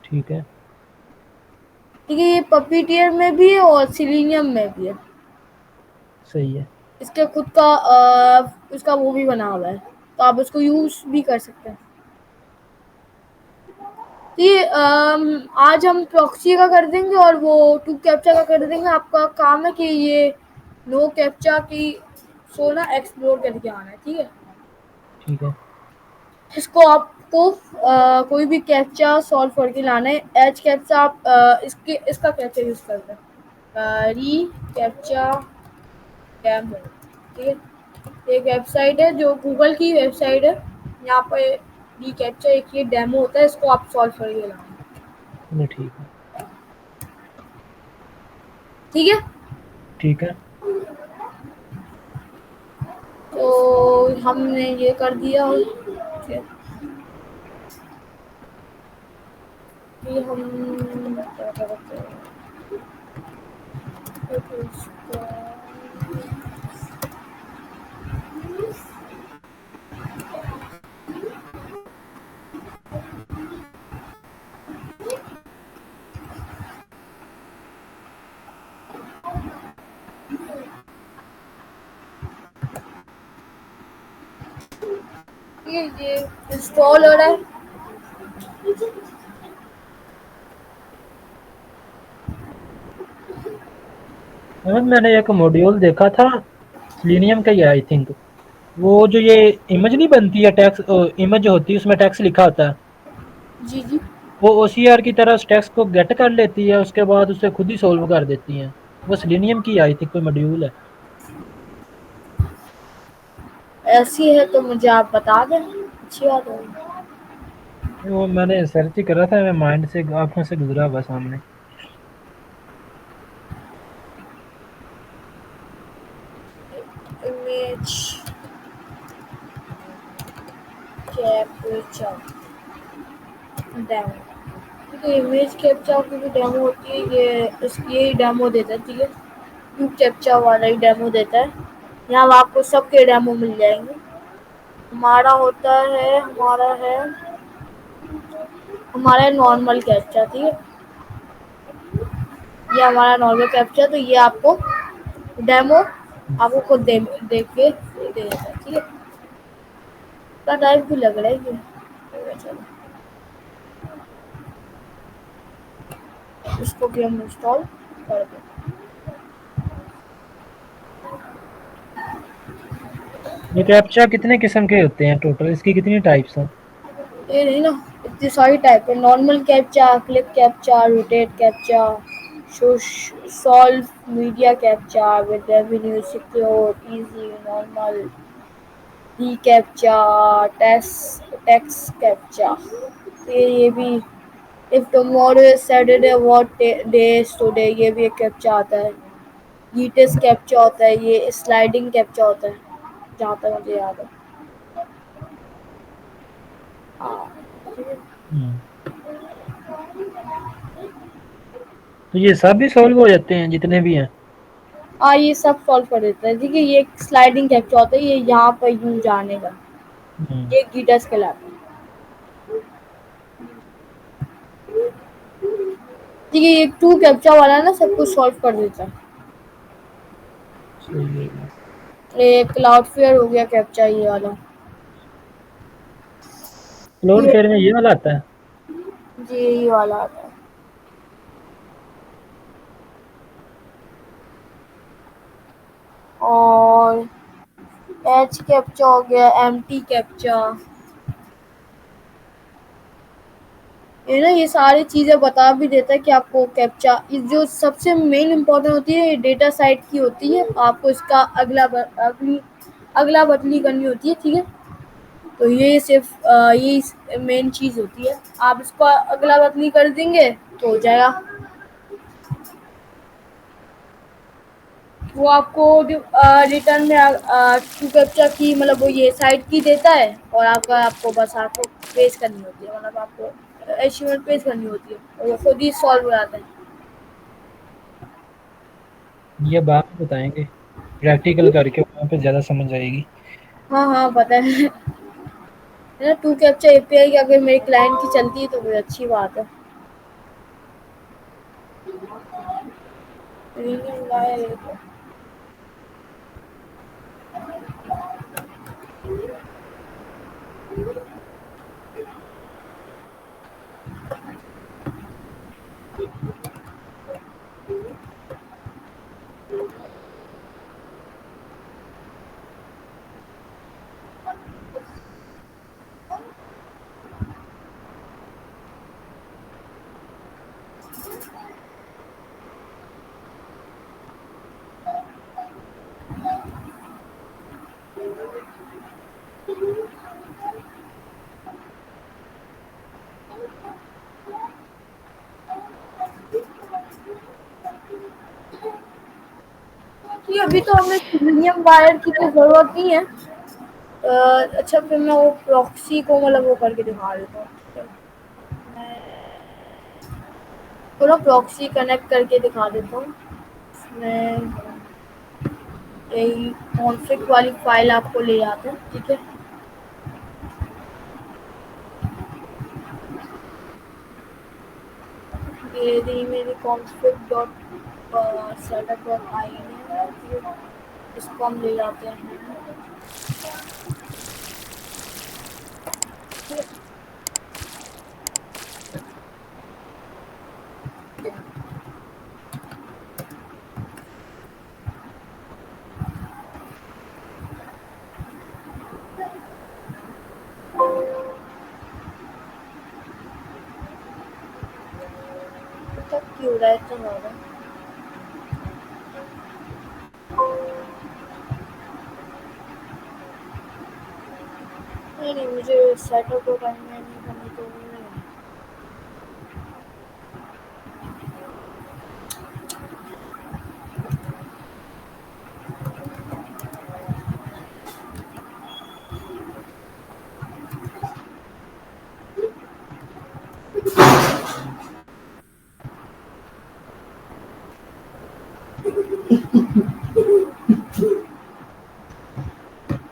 ठीक है। ठीक है, ये पपीटियर में भी है और सिलीनियम में भी है। सही है। इसके खुद का इसका वो भी बना हुआ है, तो आप उसको यूज भी कर सकते हैं। तो ये आज हम प्रॉक्सी का कर देंगे और वो टू कैप्चा का कर देंगे। आपका काम है कि ये नो कैप्चा की सोना एक्सप्लोर करके आना है, ठीक है। ठीक है। इसको आपको कोई भी कैप्चा सॉल्व करके लाना है। एच कैप्चा आप इसका कैप्चा यूज करते हैं, री कैप्चा डेमो, ठीक है। एक वेबसाइट है जो गूगल की वेबसाइट है, यहाँ पे री कैप्चा एक ये डेमो होता है, इसको आप सॉल्व करके लाना, नहीं, ठीक है। ठीक है। ठीक है। तो हमने ये कर दिया, ठीक है। कि हम क्या करते हैं, ये इंस्टॉल हो रहा है। मैंने एक मॉड्यूल देखा था, सिलेनियम का ही है आई थिंक। वो जो ये इमेज नहीं बनती है, टेक्स्ट इमेज जो होती है उसमें टेक्स्ट लिखा होता है, जी जी। वो ओसीआर की तरह उस टेक्स्ट को गेट कर लेती है, उसके बाद उसे खुद ही सोल्व कर देती है। वो सिलेनियम की आई थिंक कोई मॉड्यूल है। ऐसी है तो मुझे आप बता दें, अच्छी बात है। वो मैंने सर्च ही कर रहा था, मैं माइंड से आंखों से गुजरा बस सामने। इमेज कैप्चर डेमो, ठीक है। इमेज कैप्चर की भी डेमो होती है, ये इसकी डेमो देता है, ठीक है। व्यू कैप्चर वाला ही डेमो देता है। यहाँ आपको सबके डेमो मिल जाएंगे। हमारा होता है, हमारा नॉर्मल कैप्चर, ठीक है। ये हमारा नॉर्मल कैप्चर, तो ये आपको डेमो आपको खुद देख के दे देता है, ठीक है। इतना टाइम भी लग रहा है ये, चलो इसको भी हम इंस्टॉल कर दें। ये कैप्चा कितने किस्म के होते हैं टोटल, इसकी कितनी टाइप्स हैं? ये नहीं ना, इतनी सारी टाइप है। Normal captcha, click captcha, rotate captcha, solve media captcha with revenue, secure, easy, normal, E captcha, text captcha. ये भी if tomorrow is Saturday what day is today, ये भी एक कैप्चा आता है। ईटेस कैप्चा होता है, ये स्लाइडिंग कैप्चा होता है, जहाँ तक मुझे याद है। हाँ, ठीक है। हम्म। तो ये सब भी सॉल्व हो जाते हैं जितने भी हैं? हाँ, ये सब सॉल्व कर देता है। देखिए ये एक स्लाइडिंग कैप्चा होता है, ये यहाँ पर यूं जाने का, हम्म। ये गीटस कहलाता है। देखिए ये टू कैप्चा वाला ना सब कुछ सॉल्व कर देता है। सही है। ये क्लाउड फेयर हो गया कैप्चा, ये वाला। क्लोड ये फेयर में ये वाला आता है? जी, ये वाला आता है। और एच कैप्चा हो गया, एम्प्टी कैप्चा। ये सारी चीजें बता भी देता है कि आपको कैप्चा, जो सबसे मेन इम्पोर्टेंट होती है ये डेटा साइट की होती है। आपको इसका अगला बदली करनी होती है, ठीक है। तो ये सिर्फ ये मेन चीज होती है। आप इसको अगला बदली कर देंगे तो हो जाएगा। वो आपको रिटर्न में टू कैप्चा की, मतलब वो ये साइट की देता है, और आपको बस आपको पेश करनी होती है, मतलब आपको एचटीएमएल पेश करनी होती है, और वो खुद ही सॉल्व हो जाता है। ये बाद में बताएंगे, प्रैक्टिकल करके वहाँ पे ज़्यादा समझ आएगी। हाँ हाँ, पता है ना। टू कैप्चा एपीआई अगर मेरे क्लाइंट की चलती है तो फिर अच्छी बात है। प्रीमियम लाया ये तो। कि अभी तो हमें प्रीमियम वायर की तो जरूरत नहीं है। अच्छा, फिर मैं वो प्रॉक्सी को मतलब वो करके दिखा देता हूँ, ठीक है। मैं थोड़ा प्रॉक्सी कनेक्ट करके दिखा देता हूँ। इसमें यही कॉन्फ़िग वाली फाइल आपको ले आते हैं, ठीक है। ये रही मेरी config dot setup dot I है, इसको हम ले जाते हैं। तब क्यों रहा है इतना ज़्यादा? नहीं नहीं, मुझे सेटअप को टाइम में नहीं करनी तो नहीं।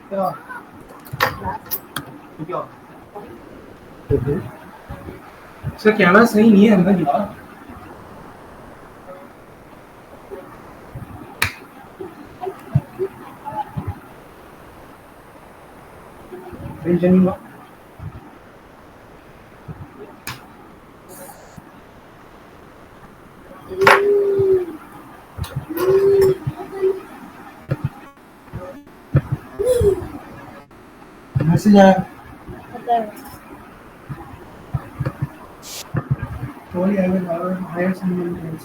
क्या क्या इसका कैमरा सही नहीं है अंदर यार। बेंजामिन मैसेज आया। पता है। Sorry, I will hire someone else.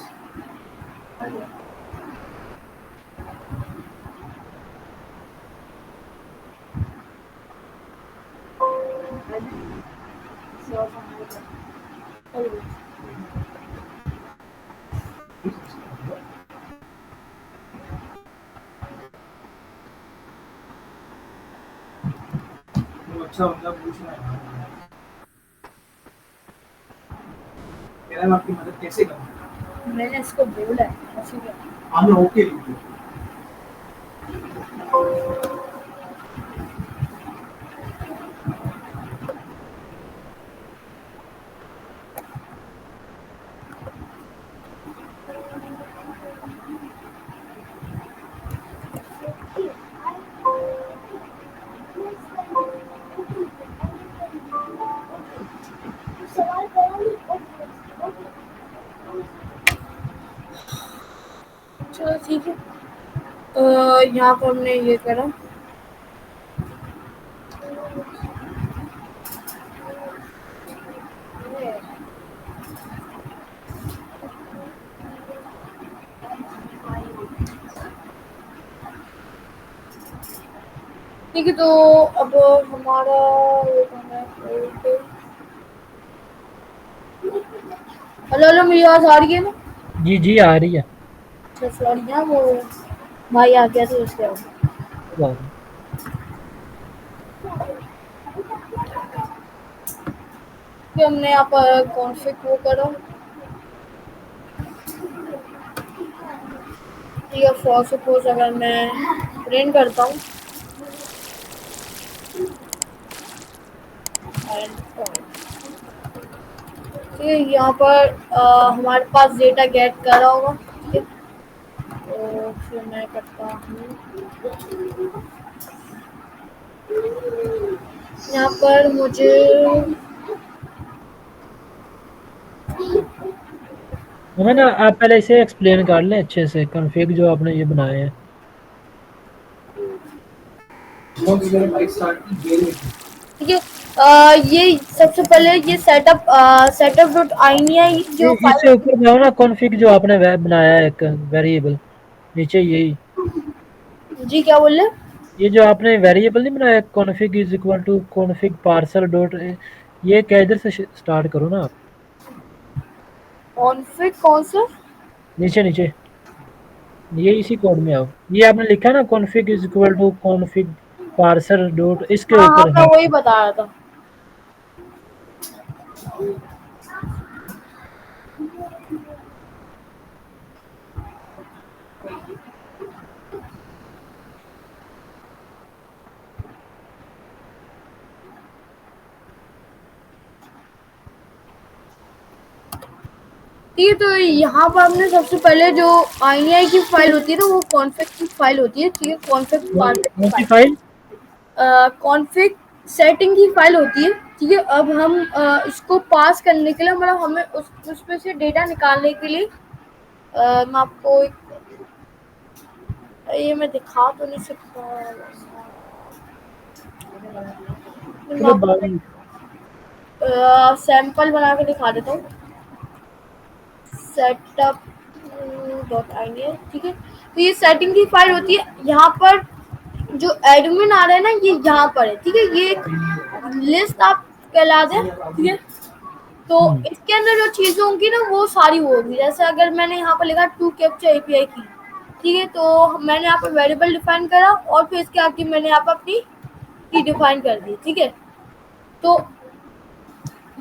वो अच्छा बंदा पूछना है। कह रहा है मैं आपकी मदद कैसे करूँ? मैंने इसको बोला है ऐसे क्या। हाँ मैं ओके लिख दूँ। चलो ठीक है। यहाँ पर हमने ये करा। ठीक है, तो अब हमारा ये करना है। हेलो हेलो, मेरी आवाज आ रही है ना? जी जी आ रही है। अच्छा सॉरी, यहाँ वो भाई आ गया था उसके बाद। कोई बात नहीं। फिर हमने यहाँ पर कॉन्फ़िग वो करा। ठीक है, फॉर सपोज अगर मैं प्रिंट करता हूँ ठीक है, यहाँ पर हमारे पास डेटा गेट कर रहा होगा। ठीक है, तो फिर मैं करता हूँ यहाँ पर मुझे हमें ना आप पहले इसे एक्सप्लेन कर लें अच्छे से कॉन्फ़िग जो आपने ये बनाए हैं। ठीक है। ये सबसे पहले ये सेटअप डॉट आई है जो इससे फाइल। ऊपर जाओ ना कॉन्फ़िग जो आपने बनाया है एक वेरिएबल नीचे यही जी क्या बोल रहे? ये जो आपने वेरिएबल नहीं बनाया config is equal to config parser dot ये क्या इधर से स्टार्ट करो ना आप। कॉन्फ़िग कौन सा? नीचे नीचे ये इसी कोड में आओ। ये आपने लिखा ना config is equal to config parser dot इसके हाँ हाँ, ऊपर मैं है। वही बता रहा था। ठीक है, तो यहाँ पर हमने सबसे पहले जो आई की फाइल होती है ना वो कॉन्फ़िग की फाइल होती है। ठीक है, कॉन्फ़िग पार्सर की कौन सी फाइल, फाइल? कॉन्फ़िग सेटिंग की फाइल होती है। ठीक है, अब हम इसको पास करने के लिए मतलब हमें उसमें से डेटा निकालने के लिए मैं आपको ये मैं दिखा तो नहीं सकता। मैं चलो आपको बाद में। सैंपल बना के दिखा देता हूँ। सेटअप डॉट आई है। ठीक है, तो ये सेटिंग की फाइल होती है। यहाँ पर जो एडमिन आ रहा है ना ये यहाँ पर है। ठीक है, ये लिस्ट आप कहला दें, ठीक है। तो हम्म, इसके अंदर जो चीजें होंगी ना वो सारी वो होगी। जैसे अगर मैंने यहाँ पर लिखा टू कैप्चा एपीआई की, ठीक है, तो मैंने यहाँ पर वेरिएबल डिफाइन करा और फिर इसके आगे मैंने यहाँ पर अपनी की डिफाइन कर दी, ठीक है। तो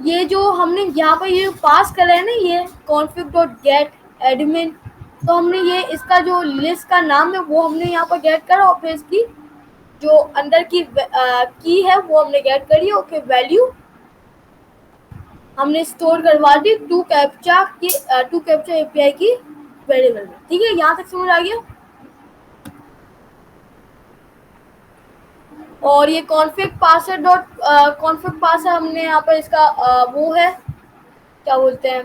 ये जो हमने यहाँ पर ये पास करा है ना, ये config डॉट गेट एडमिन, तो हमने ये इसका जो लिस्ट का नाम है वो हमने यहाँ पर गेट करा और फिर इसकी जो अंदर की है वो हमने गेट करी और फिर वैल्यू हमने स्टोर करवा दी टू कैप्चा एपीआई की वेरिएबल में, ठीक है। यहाँ तक समझ आ गया। और ये कॉन्फिग पासर हमने यहाँ पर इसका वो है, क्या बोलते हैं,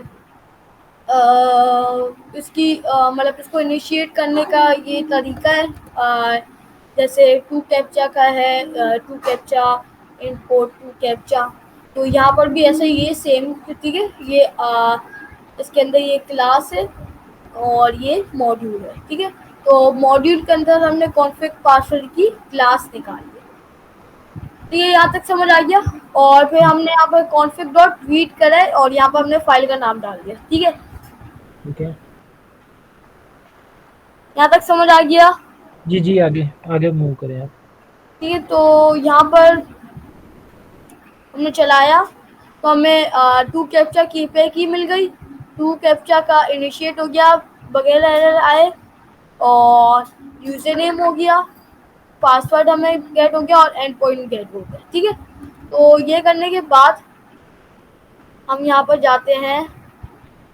इसकी मतलब इसको इनिशिएट करने का ये तरीका है। जैसे टू कैप्चा का है, two captcha import two captcha, तो यहाँ पर भी ऐसा ही ये सेम, ठीक है। ये इसके अंदर ये क्लास है और ये मॉड्यूल है, ठीक है। तो मॉड्यूल के अंदर हमने कॉन्फिग पासवर्ड की क्लास निकाली है, ठीक है। यहाँ तक समझ आ गया। और फिर हमने यहाँ पर कॉन्फिग डॉट रीड करा है और यहाँ पर हमने फाइल का नाम डाल दिया, ठीक है। ठीक है। यहाँ तक समझ आ गया। जी जी, आगे आगे मूव करें आप। ठीक है, तो यहाँ पर हमने चलाया तो हमें टू कैप्चा की पे की मिल गई, टू कैप्चा का इनिशिएट हो गया, वगैरह एरर आए, और यूजर नेम हो गया, पासवर्ड हमें गेट हो गया और एंड पॉइंट गेट हो गया, ठीक है। तो ये करने के बाद हम यहाँ पर जाते हैं।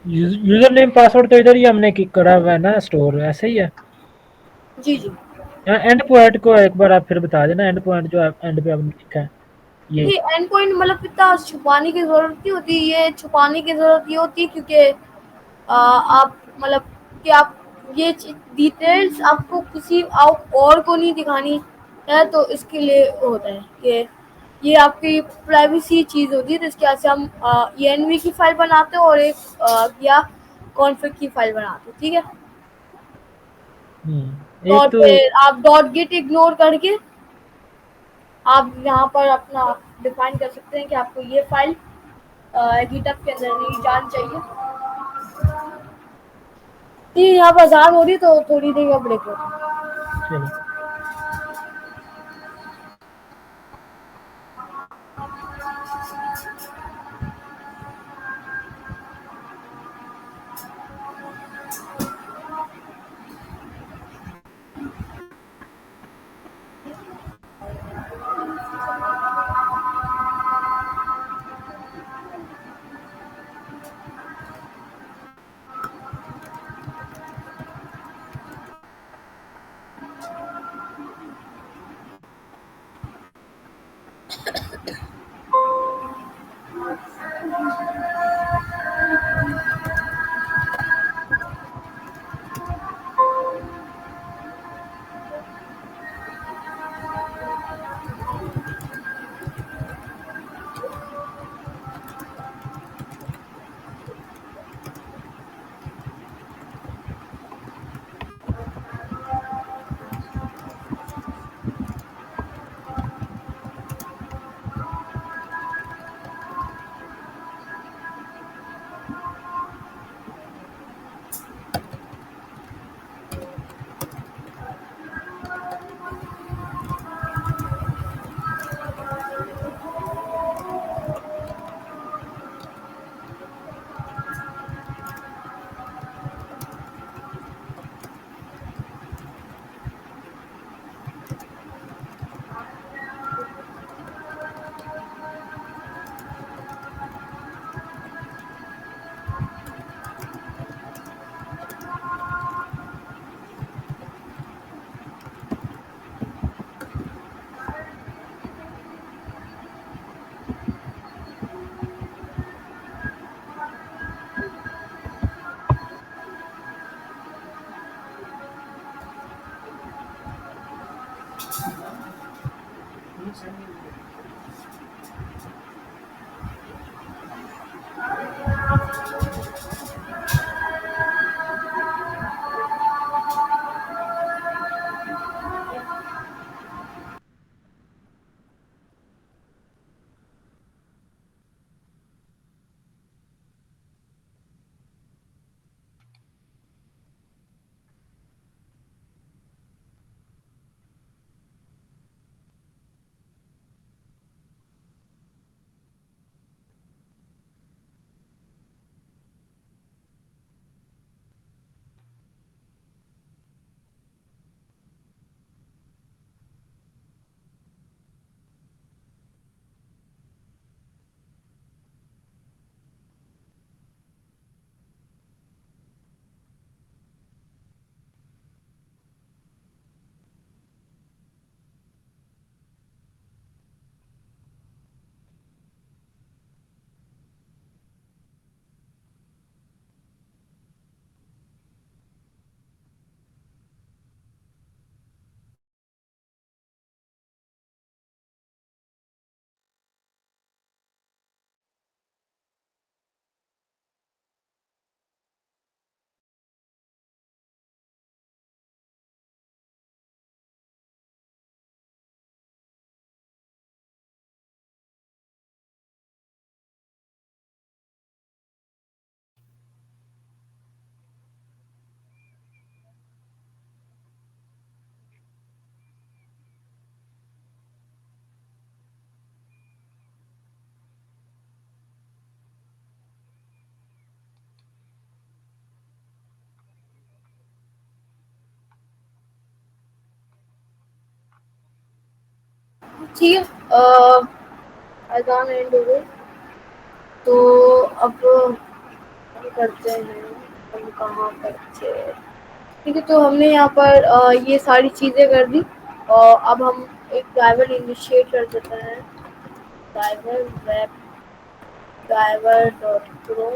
यूजर नेम पासवर्ड तो इधर ही हमने करा हुआ है ना स्टोर, ऐसे ही है। जी जी, एंड पॉइंट को एक बार आप फिर बता देना, एंड पॉइंट जो एंड पे आपने लिखा है ये। ये एंड पॉइंट मतलब इतना छुपाने की जरूरत नहीं होती, ये छुपाने की जरूरत ये होती है क्योंकि आप मतलब कि आप ये डिटेल्स आपको किसी आप और को नहीं दिखानी है, तो इसके लिए होता है कि ये आपकी प्राइवेसी चीज़ होती है। तो इसके वजह से हम env की फाइल बनाते हैं और एक या कॉन्फिग की फाइल बनाते हैं, ठीक है। और एक तो फिर आप डॉट गिट इग्नोर करके आप यहाँ पर अपना डिफाइन कर सकते हैं कि आपको ये फाइल गिटअप के अंदर नहीं जानी चाहिए। ठीक, यहाँ पर अजान हो रही तो थोड़ी देर का ब्रेक हो रहा है। चलो। ठीक है, अजान एंड हो गई, तो अब हम करते हैं, हम कहाँ करते हैं। ठीक है, तो हमने यहाँ पर ये सारी चीज़ें कर दी, और अब हम एक ड्राइवर इनिशिएट कर देते हैं। Driver web driver dot pro.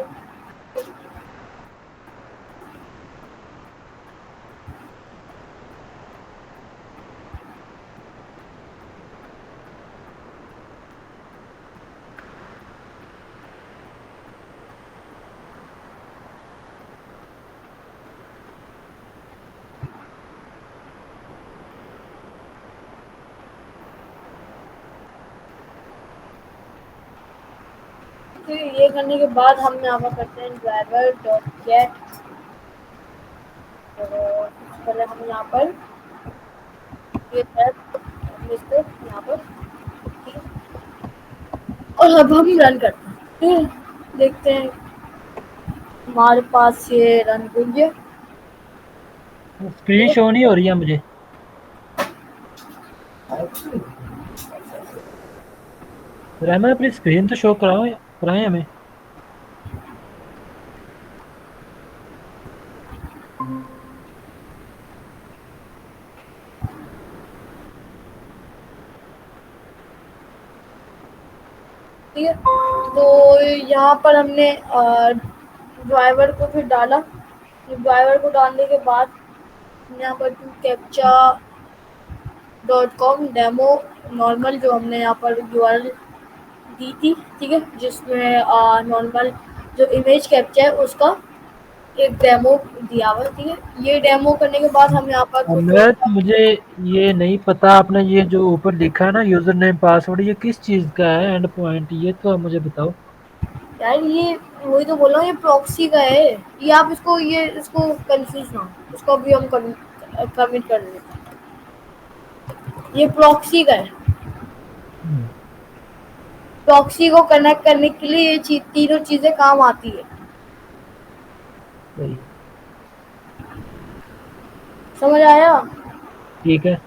फिर ये करने के बाद हम यहाँ पर करते हैं ड्राइवर डॉट गेट, और पहले हम यहाँ पर ये हम इसको यहाँ पर, ठीक है, और अब हम रन करते हैं। ठीक है, देखते हैं हमारे पास ये रन हो गया। स्क्रीन शो नहीं हो रही है मुझे। रहमान अपनी स्क्रीन तो शो कराओ, कराएं हमें। ठीक है, तो यहाँ पर हमने ड्राइवर को फिर डाला। ड्राइवर को डालने के बाद यहाँ पर two captcha .com demo normal जो हमने यहाँ पर यूआरएल दी थी, ठीक है, जिसमें नॉर्मल जो इमेज कैप्चा है उसका एक डेमो दिया हुआ है। ठीक है, ये डेमो करने के बाद हम यहाँ पर कुछ अमृत, मुझे ये नहीं पता, आपने ये जो ऊपर लिखा है ना यूजर नेम पासवर्ड, ये किस चीज का है एंड पॉइंट, ये तो आप मुझे बताओ। यार, ये वही तो बोल रहा हूँ, ये प्रॉक्सी का है। ये आप इसको कंफ्यूज ना हो, इसको भी हम कमिट कर देते हैं। ये प्रॉक्सी का है। हम्म, प्रॉक्सी को कनेक्ट करने के लिए ये तीनों चीजें काम आती है। सही। समझ आया? ठीक है।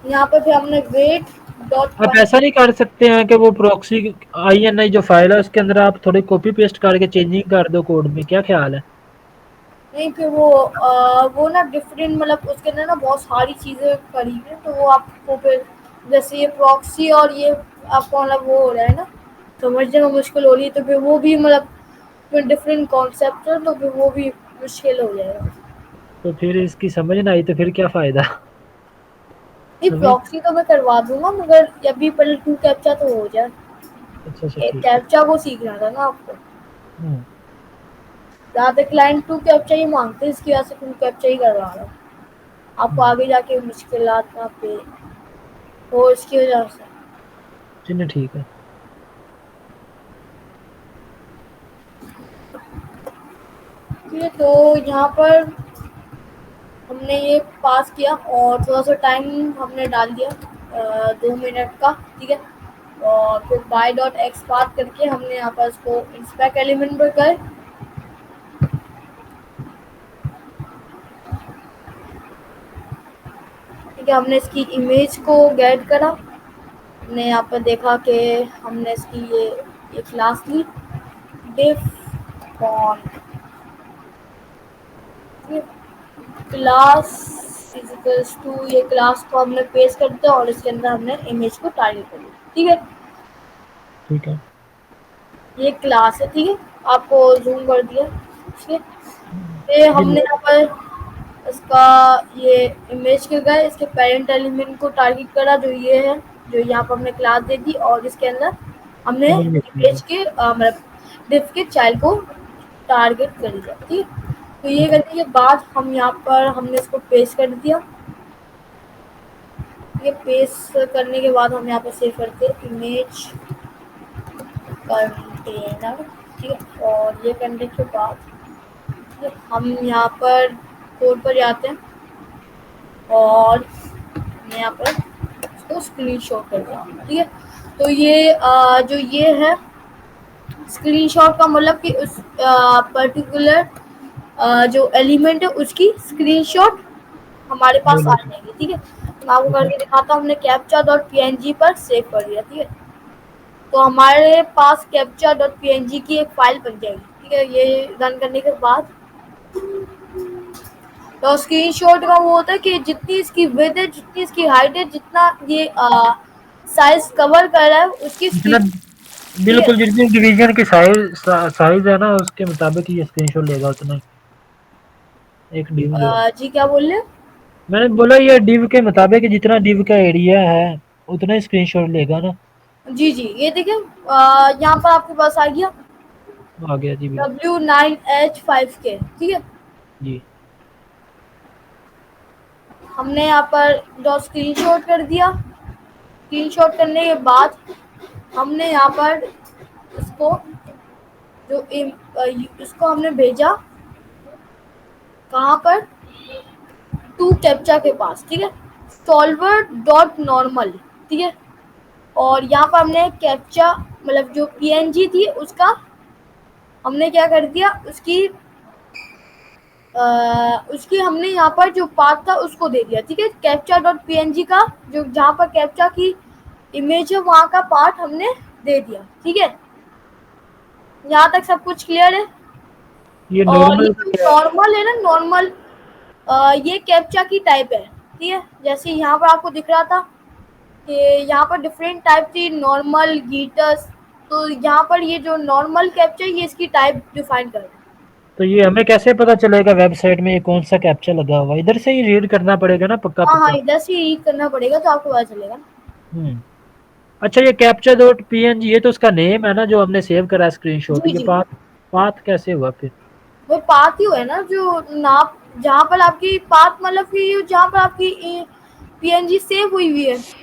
यहाँ पे फिर हमने वेट डॉट आप फाइल। ऐसा नहीं कर सकते हैं कि वो प्रॉक्सी INI जो फाइल है उसके अंदर आप थोड़ी कॉपी पेस्ट करके चेंजिंग कर दो कोड में, क्या ख्याल है? नहीं, फिर वो ना डिफरेंट, मतलब उसके अंदर ना बहुत सारी चीजें करी है, तो वो आपको फिर जैसे ये प्रॉक्सी और ये आपको मतलब वो हो रहा है ना, समझने में मुश्किल हो रही है, तो फिर वो भी मतलब फिर डिफरेंट कॉन्सेप्ट है, तो फिर वो भी मुश्किल हो जाएगा। तो फिर इसकी समझ ना आई तो फिर क्या फायदा? नहीं, समझ। प्रॉक्सी तो मैं करवा दूंगा, मगर अभी पहले टू कैप्चा तो हो जाए। अच्छा अच्छा, एक ठीक है। कैप्चा को सीखना था ना आपको। हम्म, ज़्यादा क्लाइंट टू कैप्चा ही मांगते हैं, इसकी वजह से टू कैप्चा ही करवा रहा हूँ। आपको हम्म, आगे जाके मुश्किलात ना पे हो इसकी वजह से। चलिए ठीक है। ठीक है, तो यहाँ पर हमने ये पास किया, और थोड़ा सा टाइम हमने डाल दिया 2 मिनट का। ठीक है, और फिर बाय डॉट एक्स पाथ करके हमने यहाँ पर इसको इंस्पेक्ट एलिमेंट पर गए। ठीक है, हमने इसकी इमेज को गेट करा। हमने यहाँ पर देखा कि हमने इसकी ये क्लास ली, डिफ फॉन्ट क्लास इजिकल्स टू, ये क्लास को हमने पेस्ट कर दिया, और इसके अंदर हमने इमेज को टारगेट कर दिया। ठीक है, ठीक है। ये क्लास है। ठीक है, आपको जूम कर दिया। ठीक है, फिर जी हमने मैं यहाँ पर इसका ये इमेज के गए, इसके पेरेंट एलिमेंट को टारगेट करा, जो ये है, जो यहाँ पर हमने क्लास दे दी, और इसके अंदर हमने समझ गया, समझ गया। इमेज के मतलब डिफ के चाइल्ड को टारगेट कर दिया। ठीक है, तो ये ठीक है। करने के बाद हम यहाँ पर हमने इसको पेस्ट कर दिया। ये पेस्ट करने के बाद हम यहाँ पर सेव करते हैं इमेज कंटेनर। ठीक है, और ये करने के बाद हम यहाँ पर कोड पर जाते हैं, और मैं यहाँ पर इसको स्क्रीनशॉट करता हूँ। ठीक है, तो ये जो ये है स्क्रीनशॉट का मतलब कि उस पर्टिकुलर जो एलिमेंट है उसकी स्क्रीनशॉट हमारे पास आ बोलो। जाएंगे। ठीक है, मैं आपको ठीक है। करके दिखाता हूँ। हमने कैप्चा डॉट पी पर सेव कर दिया। ठीक है, तो हमारे पास कैप्चा डॉट पी की एक फाइल बन जाएगी। ठीक है, ये रन करने के बाद तो स्क्रीनशॉट का वो होता है कि जितनी इसकी विड्थ है, जितनी इसकी हाइट है, जितना ये साइज कवर कर रहा है उसकी जितना, स्क्रीन। ठीक है, बिल्कुल जितनी डिवीजन की साइज है ना उसके मुताबिक ये स्क्रीनशॉट लेगा उतना ही, एक डिव जो है। जी क्या बोल रहे हैं? मैंने बोला ये डिव के मुताबिक जितना डिव का एरिया है उतना ही स्क्रीनशॉट लेगा ना। जी जी, ये देखिए यहाँ पर आपके पास आ गया आ गया जी बिल्कुल। W9H5K। ठीक है, जी। हमने यहाँ पर जो स्क्रीनशॉट कर दिया। स्क्रीनशॉट करने के बाद हमने यहाँ पर इसको इसको हमने भेजा कहाँ पर, टू कैप्चा के पास। ठीक है, सॉल्वर डॉट नॉर्मल। ठीक है, और यहाँ पर हमने कैप्चा मतलब जो पीएनजी थी उसका हमने क्या कर दिया, उसकी हमने यहाँ पर जो पाथ था उसको दे दिया। ठीक है, कैप्चा डॉट पीएनजी का जो जहाँ पर कैप्चा की इमेज है वहाँ का पार्ट हमने दे दिया। ठीक है, यहाँ तक सब कुछ क्लियर है। ये और ये नॉर्मल का जो क्या है? नॉर्मल है ना, नॉर्मल ये कैप्चा की टाइप है। ठीक है, जैसे यहाँ पर आपको दिख रहा था कि यहाँ पर डिफरेंट टाइप थी, नॉर्मल, गीटस। तो यहाँ पर ये जो नॉर्मल कैप्चा ये इसकी टाइप डिफाइन कर रहा है। तो ये हमें कैसे पता चलेगा वेबसाइट में ये कौन सा कैप्चा लगा हुआ है? इधर से ही रीड करना पड़ेगा ना, पक्का हाँ हाँ, पक्का। इधर से रीड करना पड़ेगा तो आपको पता चलेगा ना। हम्म। अच्छा, ये कैप्चा डॉट पीएनजी ये तो उसका नेम है ना जो हमने सेव करा है स्क्रीनशॉट, जी ये जी, पाथ पाथ कैसे हुआ फिर? वो पाथ ही हुआ है ना जो नाप, जहाँ पर आपकी पाथ मतलब कि जहाँ पर आपकी पीएनजी सेव हुई हुई है, इस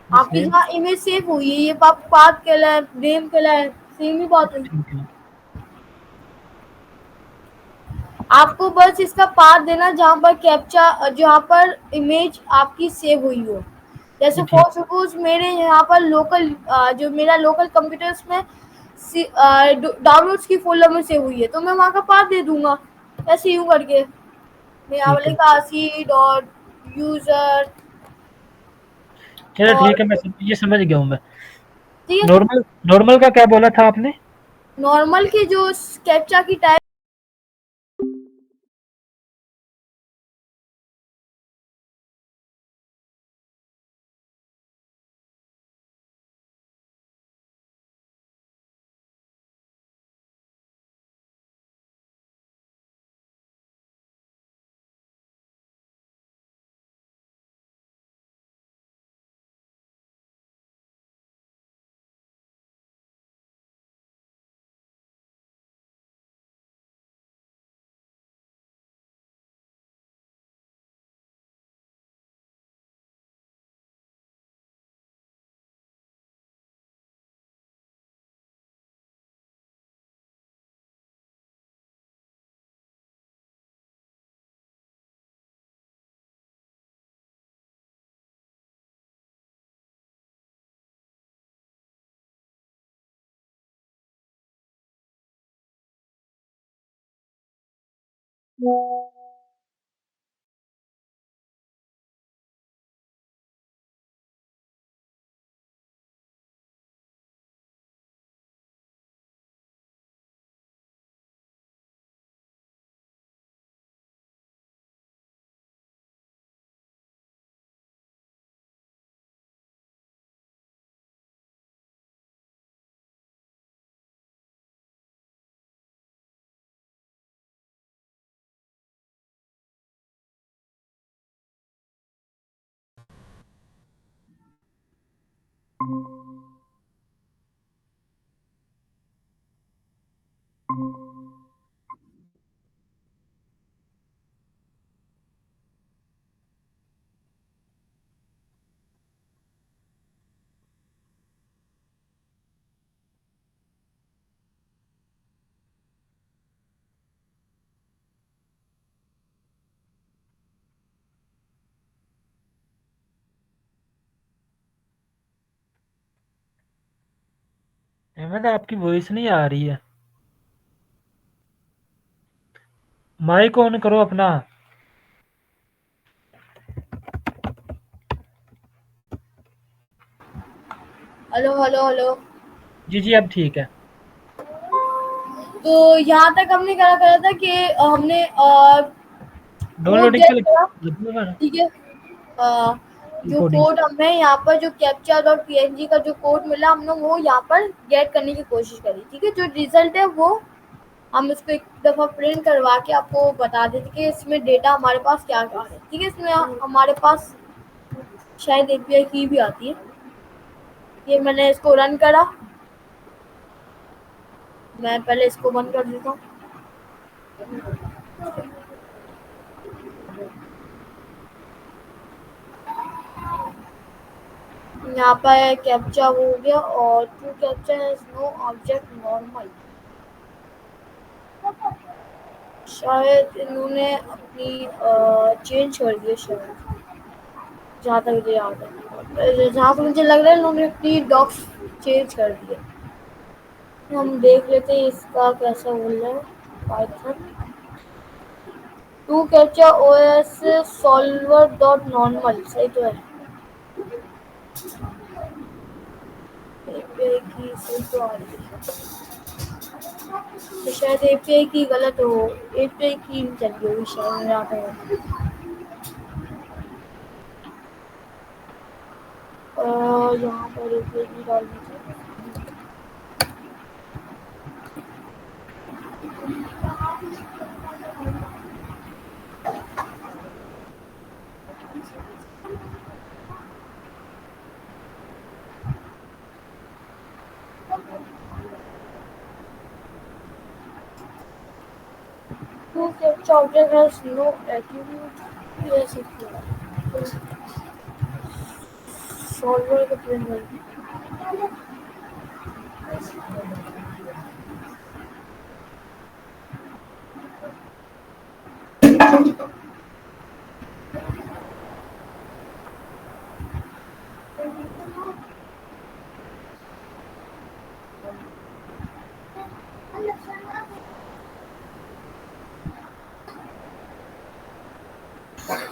आपकी नेम। जहाँ इमेज सेव हुई है, ये पाथ कहला है, नेम कहला है, सेम ही बात हुई। ठीक है। आपको बस इसका पाथ देना जहाँ पर कैप्चा, जहाँ पर इमेज आपकी सेव हुई हो। जैसे ये फॉर ठीक। सपोज मेरे यहाँ पर लोकल जो मेरा लोकल कंप्यूटर में डाउनलोड्स की फोल्डर में सेव हुई है तो मैं वहाँ का पाथ दे दूंगा, ऐसे यूँ करके। मैं यहाँ ठीक पर है। लिखा सी डॉट यूजर। चलो और ठीक है, ये समझ गया हूँ मैं। ठीक है, नॉर्मल नॉर्मल का क्या बोला था आपने? नॉर्मल की जो कैप्चा की टाइप। अहमद आपकी वॉइस नहीं आ रही है। माइक ऑन करो अपना। Hello hello hello. जी जी, अब ठीक है। तो यहाँ तक हमने क्या करा था कि हमने कोड डाउनलोडिंग गेट पे करा। लिख ठीक है। अ, जो कोडिंग। कोड हमें यहाँ पर जो कैप्चा डॉट पीएनजी का जो कोड मिला हमने वो यहाँ पर गेट करने की कोशिश करी। ठीक है, जो रिजल्ट है वो हम इसको एक दफ़ा प्रिंट करवा के आपको बता देते कि इसमें डेटा हमारे पास क्या क्या है। ठीक है, इसमें हमारे पास शायद एपीआई की भी आती है। ये मैंने इसको रन करा। मैं पहले इसको बंद कर देता हूँ। यहाँ पर कैप्चा हो गया और ट्रू कैप्चा है नो ऑब्जेक्ट नॉर्मल। शायद इन्होंने अपनी चेंज कर दिया शायद, जहाँ तक मुझे याद है, जहाँ तक मुझे लग रहा है इन्होंने अपनी डॉक्स चेंज कर दिए। हम देख लेते हैं इसका कैसा बोल रहा है। Python two captcha OS solver dot normal सही तो है। एपीआई की सही तो आ रही है, तो शायद एपीआई की गलत हो। एपीआई की नहीं चल रही होगी शायद, मुझे आता है। यहाँ पर एपीआई की डालनी चाहिए। Two captcha object has no attribute. ये सब सॉल्वर का प्रिंट कर।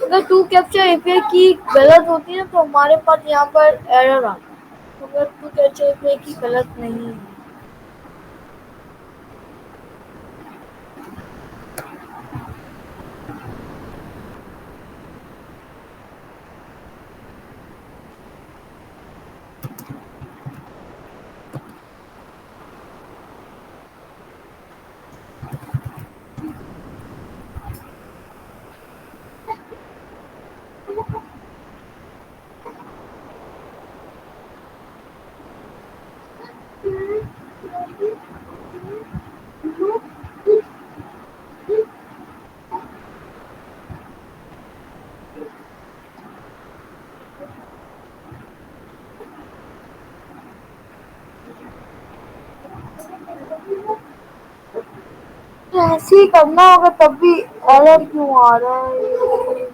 अगर टू कैप्चा एपीआई की गलत होती है तो हमारे पास यहाँ पर एरर आता है। अगर टू कैप्चा एपीआई की गलत नहीं है। तो ऐसे ही करना होगा तब भी एरर क्यों आ रहा है।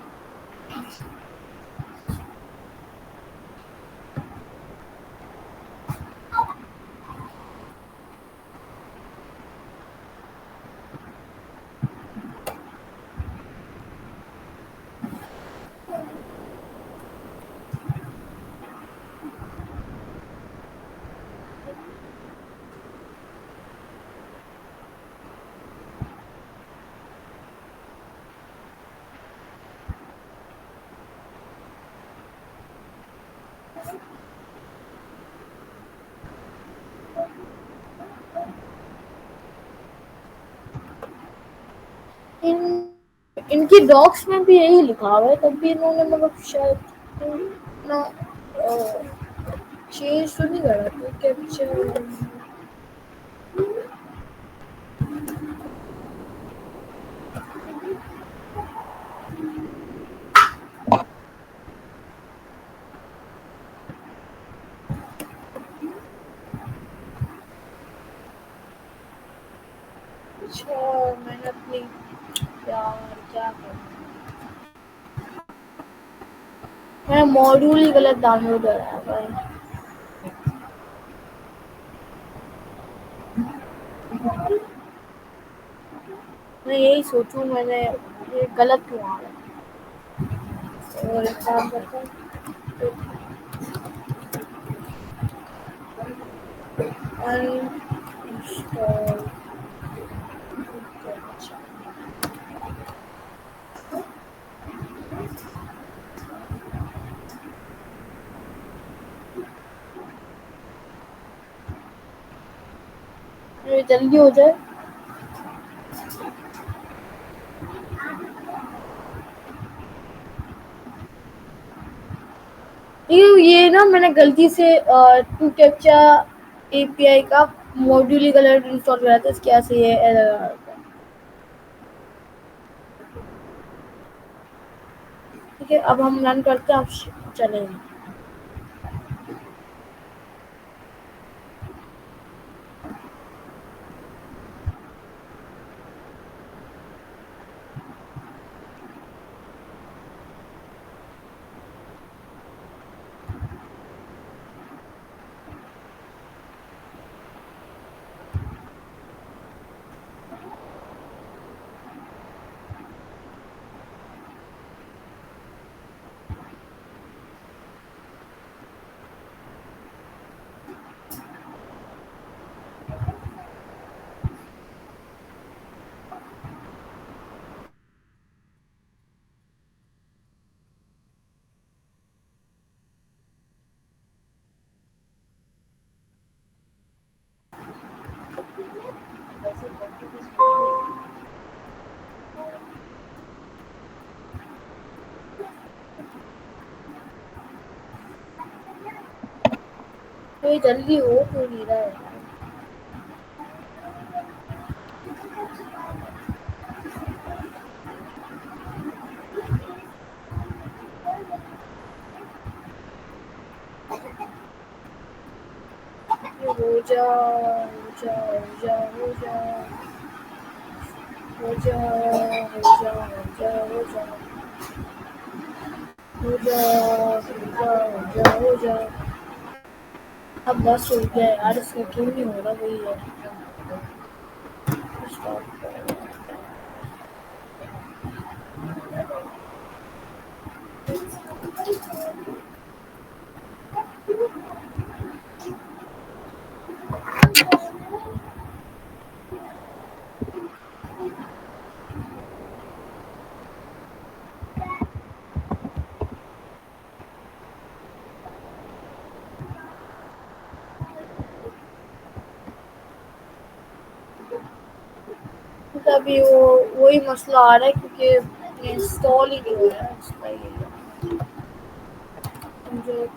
इन इनकी डॉक्स में भी यही लिखा हुआ है तब भी इन्होंने मतलब शायद ना चेंज तो नहीं करा टू कैप्चा। अच्छा, मैंने अपनी यार क्या करूँ, मैं मॉड्यूल ही गलत डाउनलोड कराया भाई। मैं यही सोचूं मैंने ये गलत क्यों आ रहा है। और एक काम करता हूँ। अनइंस्टॉल। ये जल्दी हो जाए। ये ना मैंने गलती से टू कैप्चा एपीआई का मॉड्यूल कलर इंस्टॉल करा था, इसकी वजह से ये एरर आ रहा था। ठीक है, अब हम रन करते हैं, अब चलेंगे। तो ये जल्दी हो क्यों नहीं रहा है? ये हो जा, हो जा, हो जा, हो जा, हो जा, हो जा, हो जा, हो जा, हो जा, हो जा, हो जा। अब बस हो गया यार, इसका क्यों नहीं हो रहा? वही है। स्टॉप करो। अभी वही मसला आ रहा है क्योंकि इंस्टॉल ही नहीं हो रहा है, इसका ये है। मुझे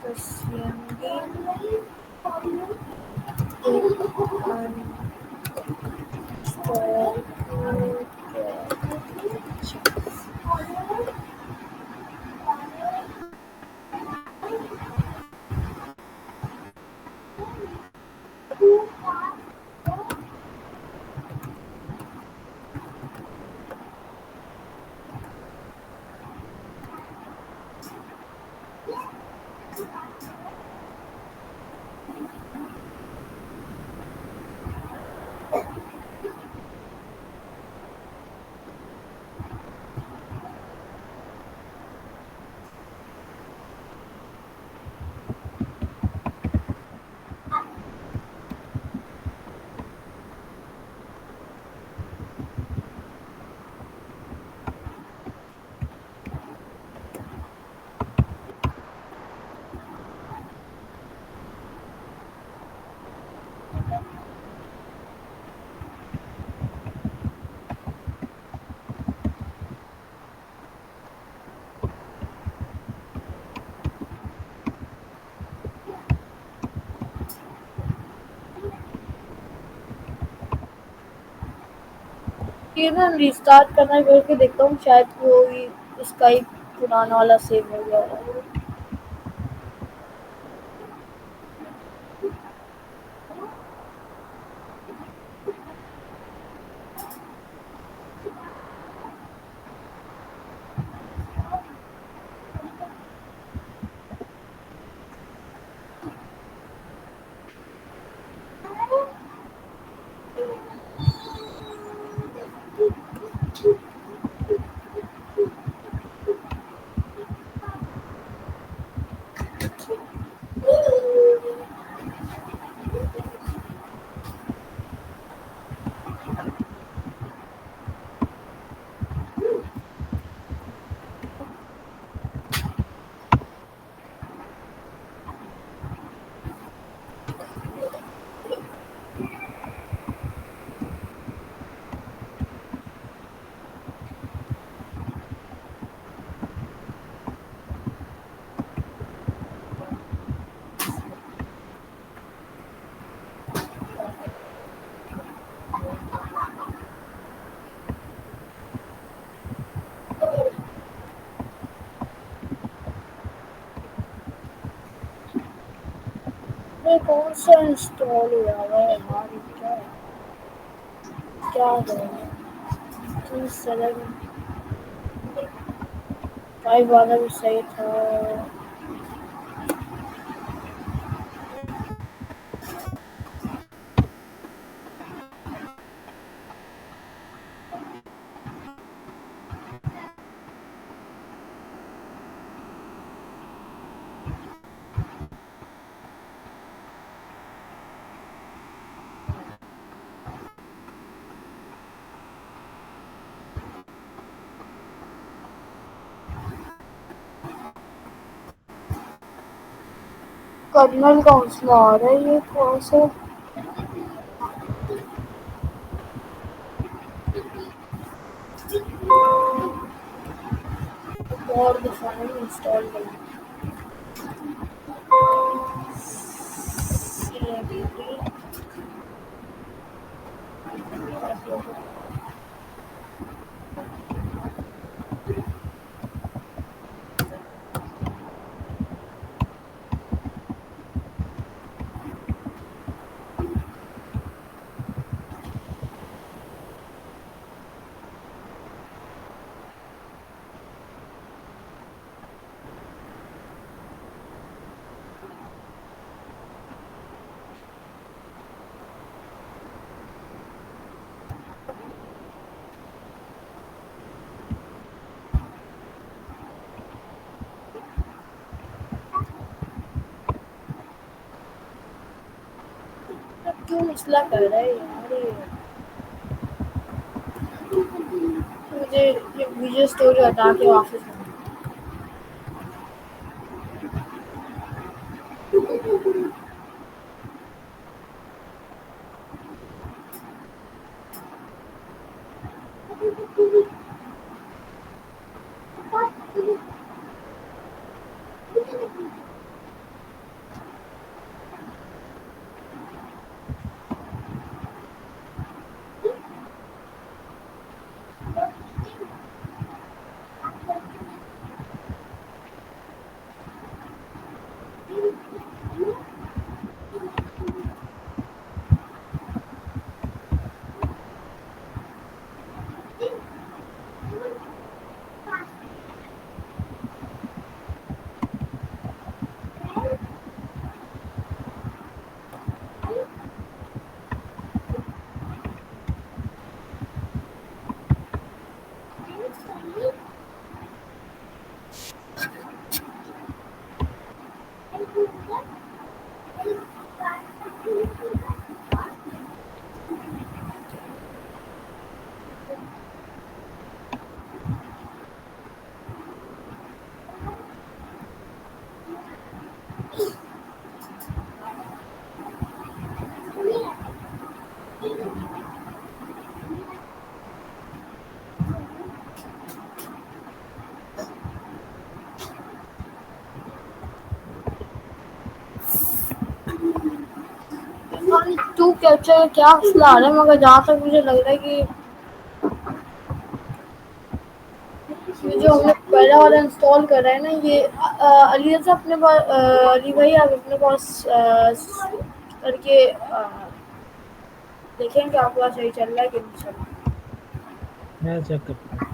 ये ना रिस्टार्ट करना करके देखता हूँ, शायद कोई इसका ही पुराना वाला सेव हो गया होगा। ये कौन सा इंस्टॉल हुआ है यार, ये क्या क्या है? तो सेलेक्ट फाइव वाला भी सही था। कर्नल काउंसिल आ रहा है ये कौन सा? और डिफाइन इंस्टॉल कर क्यों मसला कर रहा है यार ये? मुझे ये विजुअल स्टोरी हटा के वापस टू कैप्चर का क्या मसला आ रहा है? मगर जहाँ तक मुझे लग रहा है कि ये जो हमने पहला वाला इंस्टॉल कर रहा है ना, ये अली रज़ा अपने पास, अली भाई आप अपने पास करके देखें कि आपका सही चल रहा है कि नहीं चल रहा। मैं चेक करता हूँ।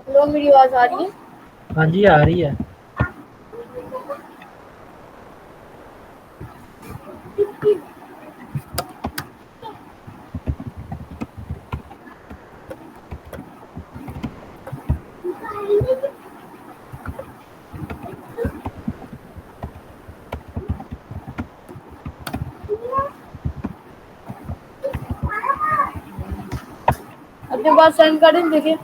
हेलो, मेरी आवाज़ आ रही है? हाँ जी, आ रही है। अपने पास सेंड करें देखिए।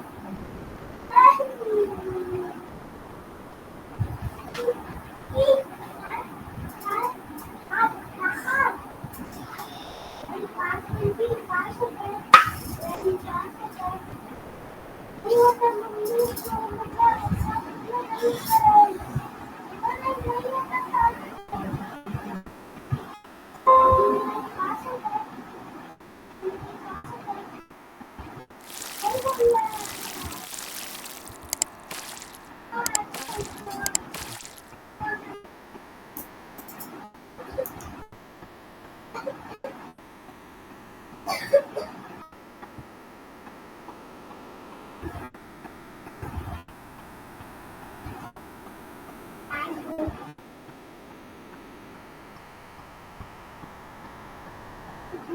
आप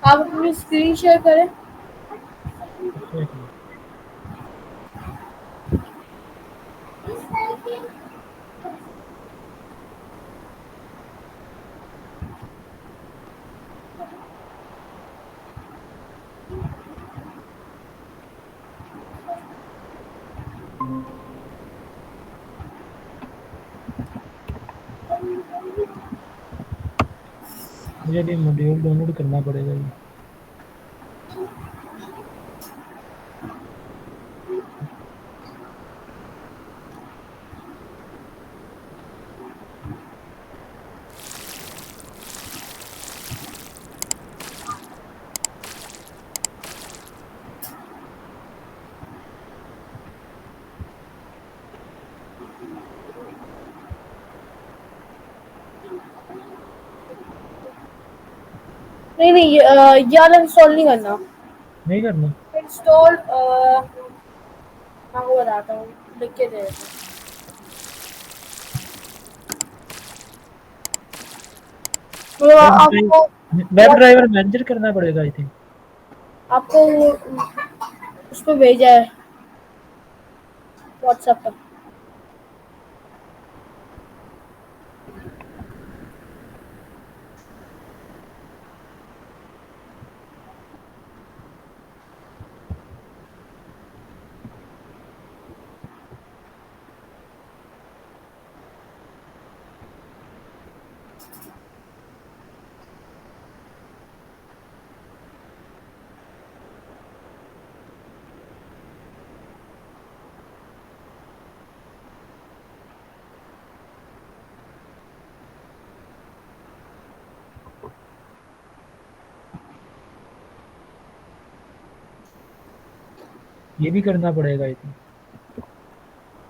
अपनी स्क्रीन शेयर करें। एक मिनट। मुझे अभी मॉड्यूल डाउनलोड करना पड़ेगा ये। नहीं नहीं, ये वाला इंस्टॉल नहीं करना। नहीं करना। इंस्टॉल मैं आपको बताता हूँ, लिख के दे देता हूँ। तो आपको वेब ड्राइवर मैनेजर करना पड़ेगा आई थिंक। आपको उसको भेजा है व्हाट्सएप पर। ये भी करना पड़ेगा आई थिंक।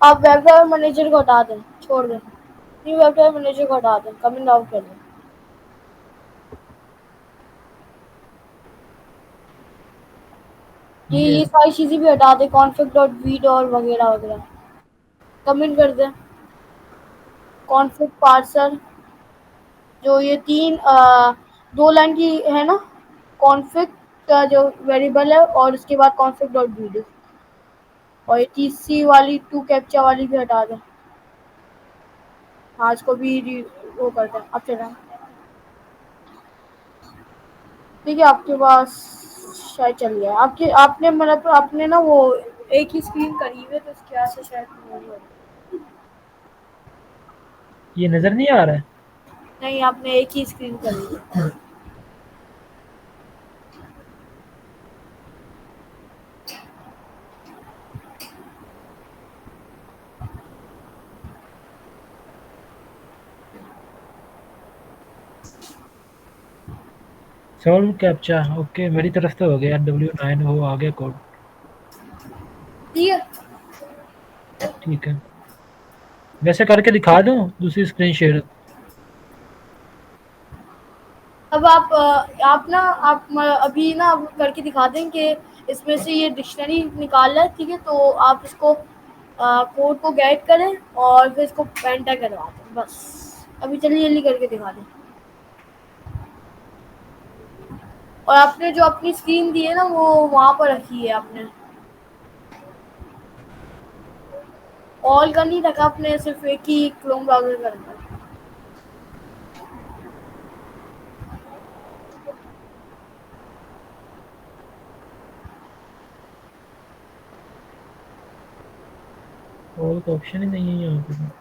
आप वेब मैनेजर को हटा दें, छोड़ दें। नहीं, वेब मैनेजर को हटा दें, कमिंग आउट कर दें। ये ये सारी चीज़ें भी हटा दें, config डॉट वीड और वगैरह वगैरह कमिंट कर दें। कॉन्फ़िग पार्सर, जो ये दो लाइन की है ना, कॉन्फ़िग का जो वेरिएबल है, और उसके बाद कॉन्फ़िग डॉट वीडियो, और ये तीसरी वाली टू कैप्चा वाली भी हटा दें। हाँ, इसको भी वो करते हैं। अब चलें, ठीक है, आपके पास शायद चल गया। आपके आपने मतलब आपने ना वो एक ही स्क्रीन करी हुई है, तो इसकी वजह से शायद वो नहीं हो रहा। ये नजर नहीं आ रहा है। नहीं, आपने एक ही स्क्रीन करी है। सॉल्व कैप्चा ओके, मेरी तरफ से हो गया। W9 वो आ गया कोड। ठीक है। ठीक है, वैसे करके दिखा दूं दूसरी स्क्रीन शेयर। अब आप ना अभी ना आप करके दिखा दें कि इसमें से ये डिक्शनरी निकाल है, ठीक है, तो आप इसको कोड को गेट करें और फिर इसको एंटर करवा दें बस। अभी चलिए जल्दी करके दिखा दें। और आपने जो अपनी स्क्रीन दी है ना, वो वहाँ पर रखी है आपने, ऑल का नहीं रखा आपने, सिर्फ एक ही क्रोम ब्राउज़र का रखा। और तो ऑप्शन ही नहीं है यहाँ पे।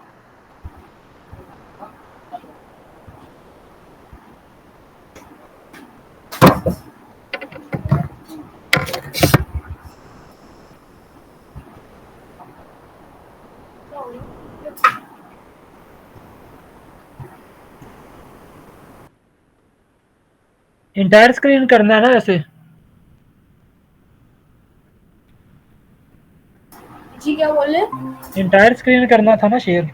इंटायर स्क्रीन करना है ना वैसे। जी, क्या बोले? इंटायर स्क्रीन करना था ना शेयर।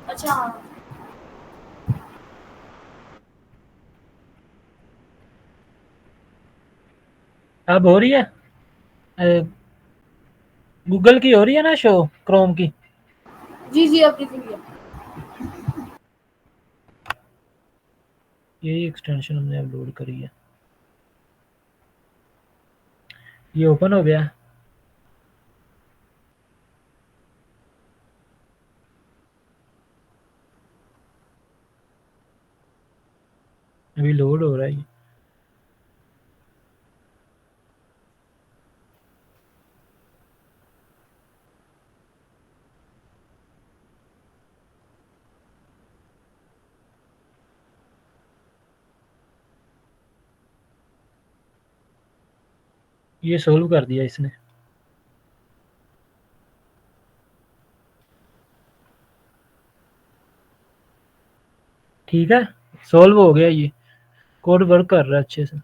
अच्छा, हाँ। अब हो रही है। गूगल की हो रही है ना शो, क्रोम की? जी जी, अब दिख रही है। यही एक्सटेंशन हमने अपलोड करी है। ये ओपन हो गया। अभी लोड हो रहा है ये सोल्व कर दिया इसने। ठीक है, सोल्व हो गया ये, कोड वर्क कर रहा है अच्छे से।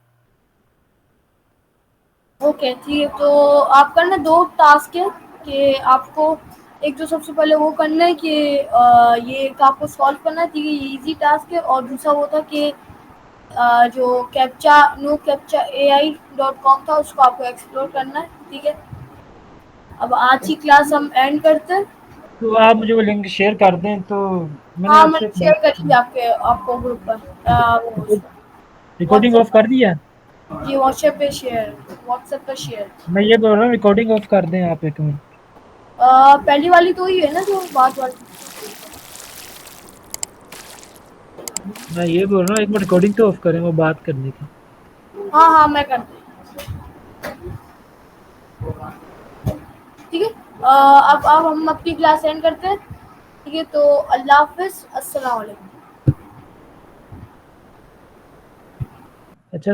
ओके ठीक है, तो आपका ना 2 टास्क है कि आपको एक तो सबसे पहले वो करना है कि ये एक आपको सॉल्व करना है, ठीक है, ये ईज़ी टास्क है। और दूसरा वो था कि जो कैप्चा नो कैप्चा AI.com था उसको आपको एक्सप्लोर करना है, ठीक है। अब आज की क्लास हम एंड करते हैं। तो आप मुझे वो लिंक शेयर कर दें, तो मैंने हाँ, आपसे मैंने शेयर कर दिया आपके आपको ग्रुप पर, वो उस पर, रिकॉर्डिंग व्हाट्सएप ऑफ कर पर। दिया। जी, व्हाट्सएप पे शेयर, व्हाट्सएप पर शेयर। मैं ये बोल रहा हूँ रिकॉर्डिंग ऑफ कर दें आप 1 मिनट। पहली वाली तो ही है ना, जो बात वाली। मैं ये बोल रहा हूँ 1 मिनट रिकॉर्डिंग तो ऑफ करें, वो बात करनी थी। हाँ हाँ, मैं कर दी। ठीक है, अब हम अपनी क्लास एंड करते हैं। ठीक है, तो अल्लाह हाफिज, अस्सलाम वालेकुम। अच्छा